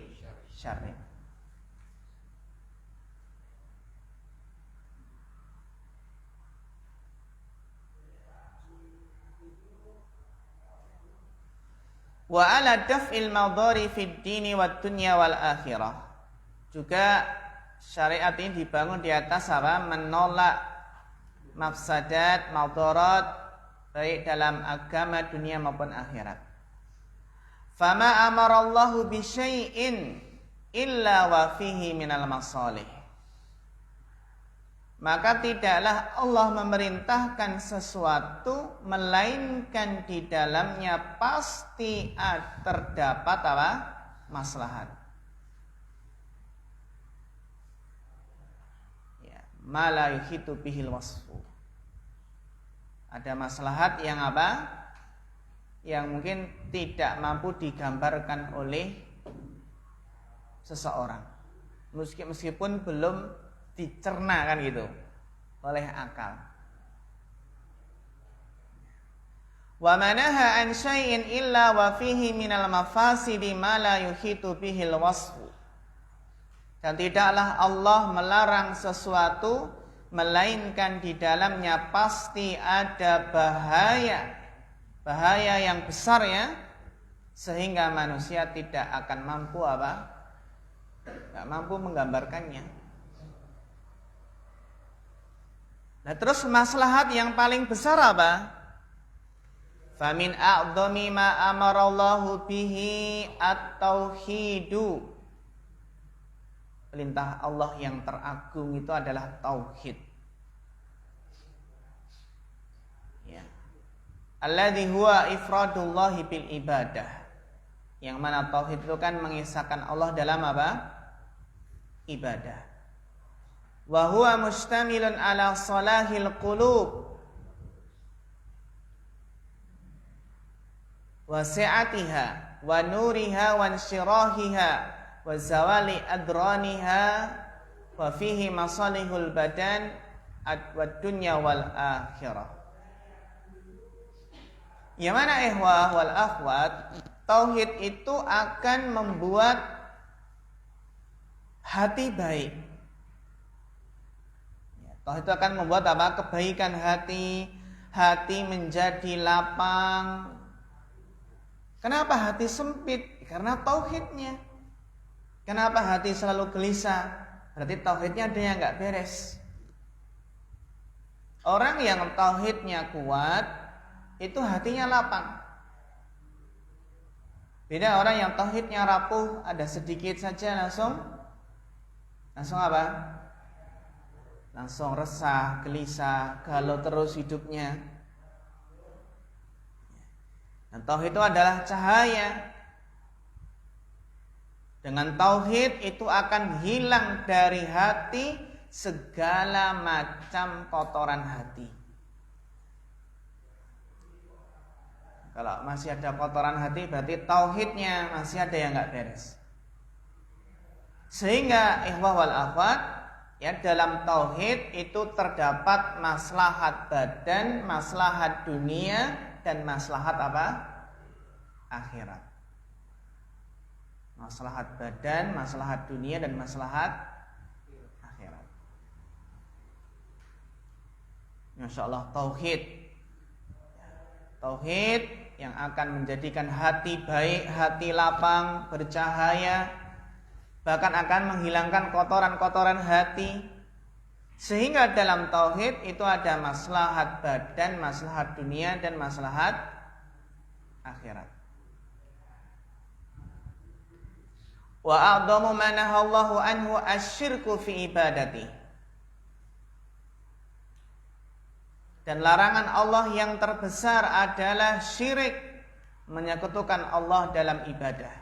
syarrin. Wa ala daf'il madhari fid dini wad dunya wal akhirah. Juga syariat ini dibangun di atas apa? Menolak mafsadat, madarat baik dalam agama, dunia maupun akhirat. Fama amarallahu bi syai'in illa wa fihi minal masalih. Maka tidaklah Allah memerintahkan sesuatu melainkan di dalamnya pasti terdapat apa? Maslahat. Ya, ma la yuhitu bihil wasfu. Ada maslahat yang apa? yang mungkin tidak mampu digambarkan oleh seseorang, meskipun belum dicerna kan gitu oleh akal. Wa manaha an syai'in illa wa fihi minal mafasidi ma la yuhitu bihil wasfu. Dan tidaklah Allah melarang sesuatu melainkan di dalamnya pasti ada bahaya yang besar ya, sehingga manusia tidak akan mampu tidak mampu menggambarkannya. Nah, terus maslahat yang paling besar apa? Famin a'dhami ma amarallahu bihi at-tauhidu. Perintah Allah yang teragung itu adalah tauhid. Ya. Alladzi huwa ifradullahi bil ibadah. Yang mana tauhid itu kan mengisahkan Allah dalam apa? Ibadah. Wa huwa mustamilun ala salahil qulub wa si'atiha wa nuriha wa insyirahiha wa zawali adraniha wa fihi masalihul badan wa dunya wal akhirah. Yang mana ikhwah wal akhwat, tauhid itu akan membuat hati baik. Tauhid itu akan membuat apa? Kebaikan hati menjadi lapang. Kenapa hati sempit? Karena tauhidnya. Kenapa hati selalu gelisah? Berarti tauhidnya ada yang nggak beres. Orang yang tauhidnya kuat itu hatinya lapang. Beda orang yang tauhidnya rapuh, ada sedikit saja langsung apa? Langsung resah, gelisah, galau terus hidupnya. Dan tauhid itu adalah cahaya. Dengan tauhid itu akan hilang dari hati segala macam kotoran hati. Kalau masih ada kotoran hati, berarti tauhidnya masih ada yang nggak beres. Sehingga ikhwah wal akhwat, ya, dalam tauhid itu terdapat maslahat badan, maslahat dunia, dan maslahat apa? Akhirat. Maslahat badan, maslahat dunia, dan maslahat akhirat. Masya Allah, tauhid. Tauhid yang akan menjadikan hati baik, hati lapang, bercahaya, bahkan akan menghilangkan kotoran-kotoran hati. Sehingga dalam tauhid itu ada maslahat badan, maslahat dunia, dan maslahat akhirat. Wa a'dhamu ma nahallahu anhu asyirku fi ibadati. Dan larangan Allah yang terbesar adalah syirik, menyekutukan Allah dalam ibadah.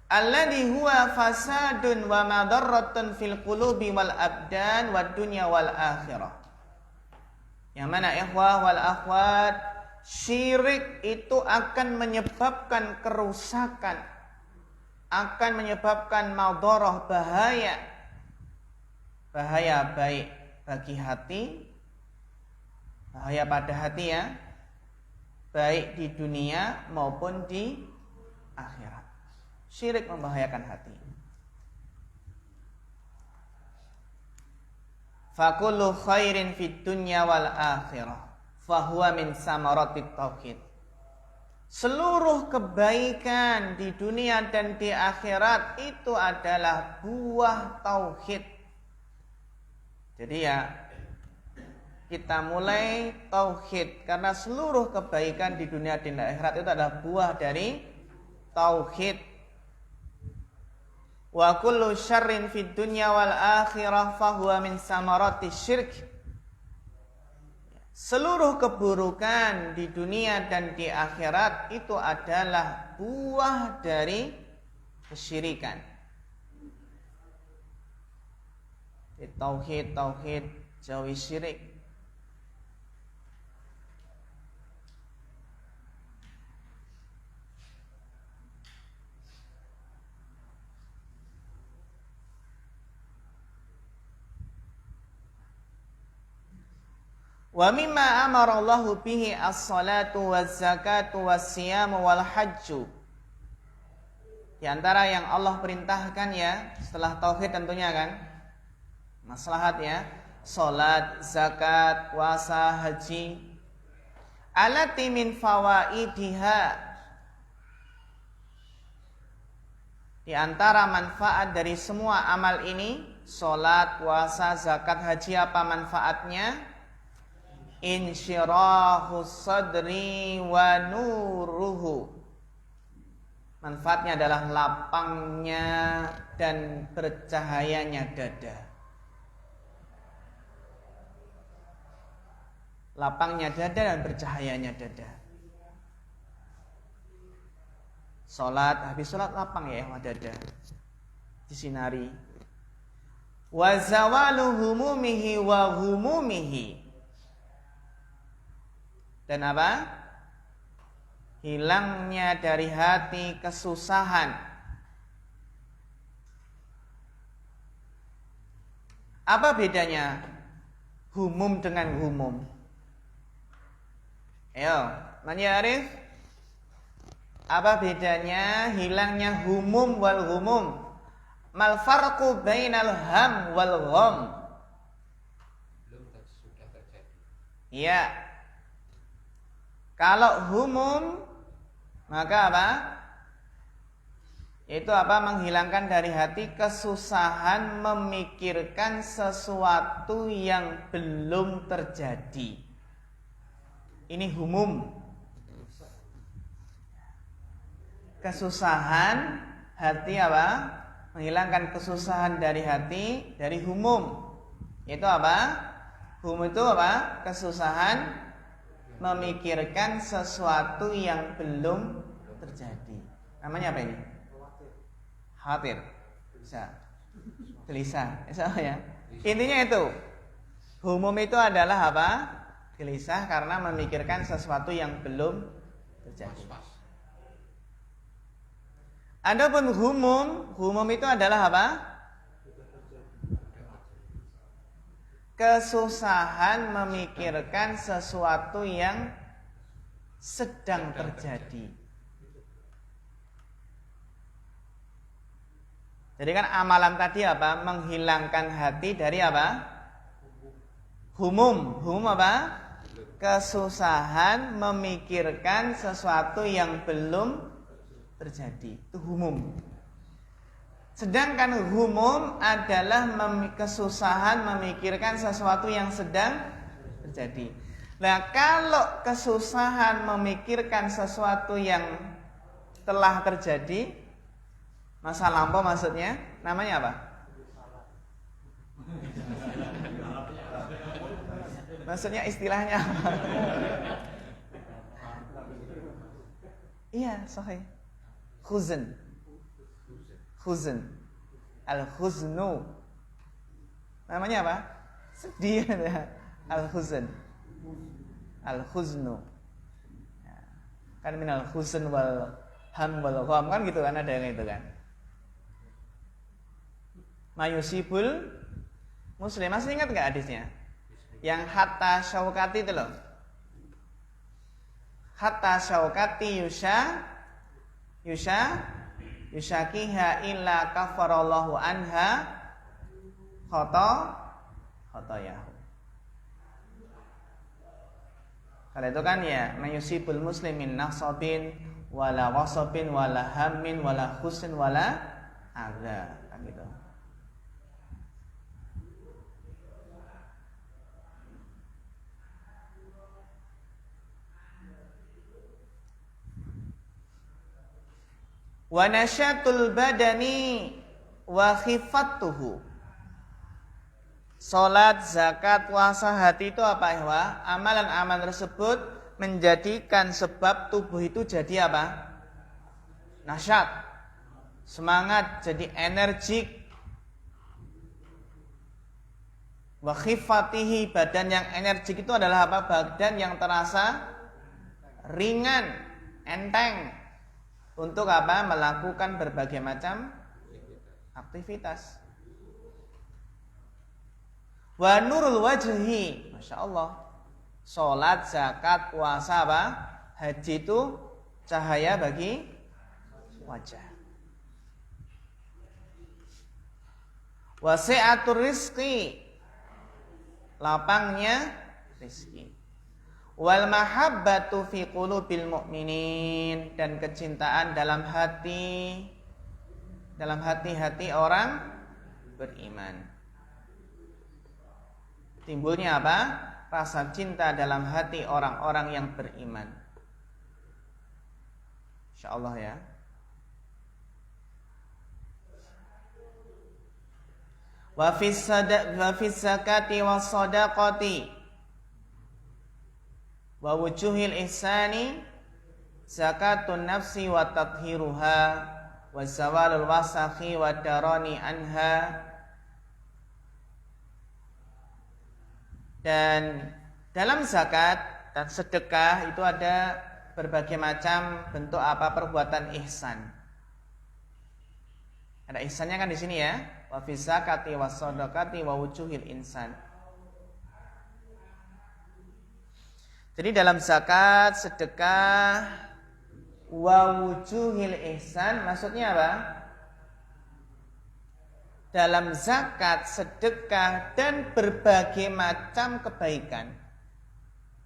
Alladhi huwa fasadun wa madarratun fil qulubi wal abdan wad dunya wal akhirah. Yang mana ikhwah wal akhwat, syirik itu akan menyebabkan kerusakan, akan menyebabkan madarah, bahaya baik bagi hati, bahaya pada hati ya, baik di dunia maupun di akhirat. Syirik membahayakan hati. Fakullu khairin fid dunya wal akhirah fahuwa min samaratit tauhid. Seluruh kebaikan di dunia dan di akhirat itu adalah buah tauhid. Jadi ya, kita mulai tauhid, karena seluruh kebaikan di dunia dan di akhirat itu adalah buah dari tauhid. Wa kullu syarrin fid dunya wal akhirah fahuwa min samarati syirk. Seluruh keburukan di dunia dan di akhirat itu adalah buah dari kesyirikan. Tauhid, jauhi syirik. Wa mimma amara Allahu bihi as-salatu waz-zakatu was-siyamu wal hajju. Di antara yang Allah perintahkan ya, setelah tauhid tentunya kan, maslahat ya, salat, zakat, puasa, haji. Alati min fawaidiha. Di antara manfaat dari semua amal ini, salat, puasa, zakat, haji, apa manfaatnya? Insyirahu sadri wa nuruhu. Manfaatnya adalah lapangnya dan bercahayanya dada. Lapangnya dada dan bercahayanya dada. Salat, habis salat lapang ya dada. Disinari. Wa zawalu humumihi wa humumihi. Dan apa? Hilangnya dari hati kesusahan. Apa bedanya humum dengan humum? Ayo, man ya'rif? Apa bedanya hilangnya humum wal humum? Mal farqu bainal ham wal gham? Sudah terjadi. Iya. Kalau humum maka apa? Itu apa? Menghilangkan dari hati kesusahan memikirkan sesuatu yang belum terjadi. Ini humum. Kesusahan hati apa? Menghilangkan kesusahan dari hati dari humum. Itu apa? Humum itu apa? Kesusahan memikirkan sesuatu yang belum terjadi. Namanya apa ini? Khawatir. Bisa. Gelisah. Bisa ya. Intinya itu. Humum itu adalah apa? Gelisah karena memikirkan sesuatu yang belum terjadi. Adapun humum itu adalah apa? Kesusahan memikirkan sesuatu yang sedang terjadi. Jadi kan amalan tadi apa? Menghilangkan hati dari apa? Humum. Humum apa? Kesusahan memikirkan sesuatu yang belum terjadi. Itu humum. Sedangkan humum adalah kesusahan memikirkan sesuatu yang sedang terjadi. Nah, kalau kesusahan memikirkan sesuatu yang telah terjadi, masa lampau maksudnya, namanya apa? Maksudnya istilahnya apa? Iya, sahih. Khuzn. Al-khuznu. Namanya apa? Sedih. Al-khuzn. Al-khuznu. Kan minal khuzn wal ham wal gham kan gitu kan, ada yang itu kan. Mayusibul muslim. Masih ingat enggak hadisnya? Yang hatta syaukati itu loh. Hatta syaukati yushakiha illa kafarallahu anha khotoyahu. Kalau itu kan ya mayusibul muslimin nasabin wala wasabin wala hammin wala khusn wala adza kan gitu. Wa nasyatul badani wa khifatuhu. Salat, zakat, puasa, hati itu apa ya? Amalan-amalan tersebut menjadikan sebab tubuh itu jadi apa? Nasyat, semangat, jadi energik. Wa khifatihi, badan yang energik itu adalah apa? Badan yang terasa ringan, enteng. Untuk apa? Melakukan berbagai macam aktivitas. Wa nurul wajhi, Masya Allah. Sholat, zakat, puasa apa? Haji itu cahaya bagi wajah. Wasi'atur rizqi, lapangnya rizki. Wal mahabbatu fi qulubil mu'minin, dan kecintaan dalam hati-hati orang beriman. Timbulnya apa? Rasa cinta dalam hati orang-orang yang beriman. Insyaallah ya. Wa fis zakati was shadaqati wa wujuhil ihsani zakatun nafsi wa tathiruha wa zawalul wasakhi wa darani anha. Dan dalam zakat dan sedekah itu ada berbagai macam bentuk apa perbuatan ihsan. Ada ihsannya kan di sini ya. Wa fi zakati was shadaqati wa wujuhil insan. Jadi dalam zakat, sedekah, wa wujuhil ihsan maksudnya apa? Dalam zakat, sedekah, dan berbagai macam kebaikan.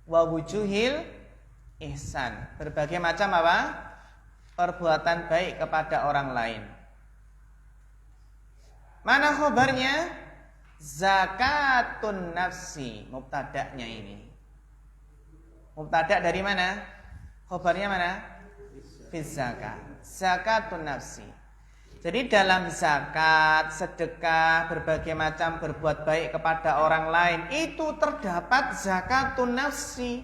Wa wujuhil ihsan, berbagai macam apa? Perbuatan baik kepada orang lain. Mana khabarnya? Zakatun nafsi, mubtada'nya ini. Mubtada' dari mana? Khabarnya mana? Fi zakat. Zakatun nafsi. Jadi dalam zakat, sedekah, berbagai macam berbuat baik kepada orang lain, itu terdapat zakatun nafsi.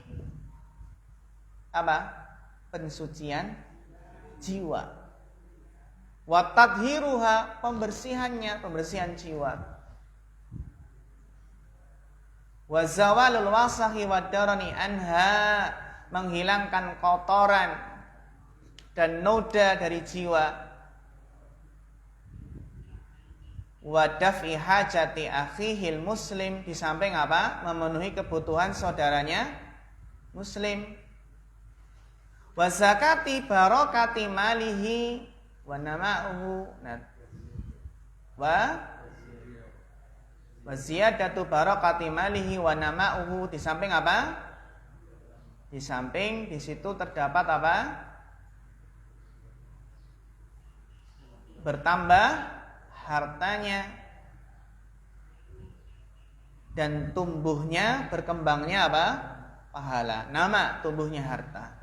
Apa? Pensucian jiwa. Wa tadhiruha, pembersihannya, pembersihan jiwa. Wa zawalul wasahi wa darani anha, menghilangkan kotoran dan noda dari jiwa. Wa daf'i hajati akhihil muslim, di samping apa? Memenuhi kebutuhan saudaranya muslim. Wa zakati barakati malihi wa nama'uhu, wa ziyadatu barakati malihi wa nama'uhu, di samping apa? Di samping di situ terdapat apa? Bertambah hartanya dan tumbuhnya, berkembangnya apa? Pahala. Nama tumbuhnya harta.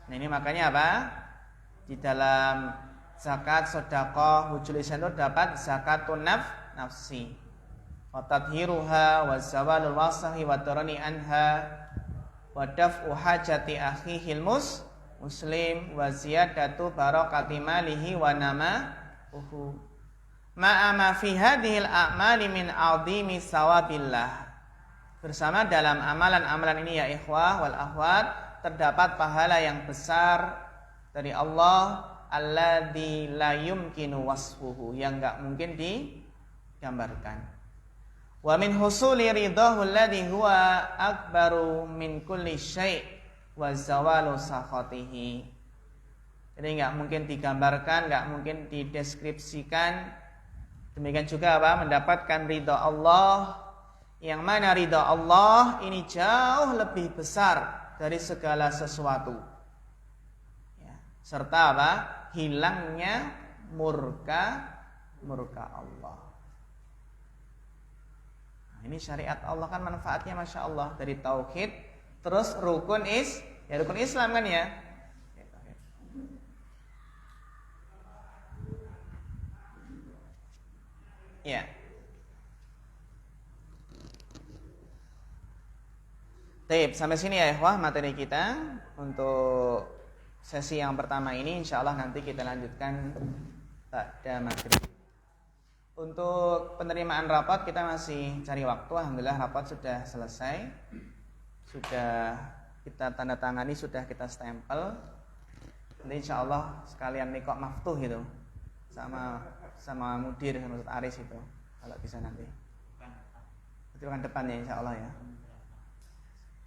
Nah ini makanya apa? Di dalam zakat, sedekah, wujul ihsan itu dapat zakatun nafsi. Wa tadhiruha wa zawalul wasahi wa darani anha wa daf'u hajati akhihil muslim wa ziyadatu barakati malihi wa nama'uhu ma'a ma fi hadhil a'mali min 'azimi sawabillah. Bersama dalam amalan-amalan ini ya ikhwah wal akhwat, terdapat pahala yang besar dari Allah, alladzi la yumkinu wasfuhu, yang enggak mungkin digambarkan. Wa min husuli ridahu alladzi huwa akbaru min kulli syai' wa zawalu sakhatihi. Jadi enggak mungkin digambarkan, enggak mungkin dideskripsikan. Demikian juga apa? Mendapatkan ridha Allah, yang mana ridha Allah ini jauh lebih besar dari segala sesuatu. Ya. Serta apa? Hilangnya murka Allah. Nah, ini syariat Allah kan manfaatnya Masya Allah. Dari tauhid, terus rukun Islam kan ya. Ya. Baik, sampai sini ya ikhwah materi kita untuk sesi yang pertama ini. Insyaallah nanti kita lanjutkan pada maghrib. Untuk penerimaan rapot kita masih cari waktu. Alhamdulillah rapot sudah selesai, sudah kita tanda tangani, sudah kita stempel. Nanti insya Allah sekalian mikok maftuh gitu sama mudir sama Ustaz Aris itu kalau bisa nanti. Itu pekan depan ya insya Allah ya.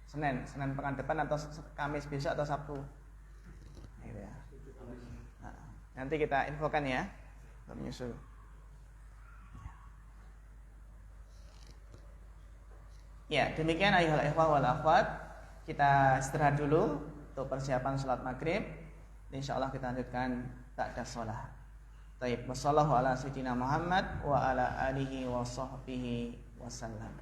Senin pekan depan atau Kamis besok atau Sabtu. Gitu ya. Nah, nanti kita infokan ya. Menyusul. Ya, demikian ayyuhal ikhwah wal akhwat. Kita istirahat dulu untuk persiapan salat maghrib. Insyaallah kita lanjutkan ba'da shalah. Baik, wassallallahu ala sayyidina Muhammad wa ala alihi wa sahbihi wasallam.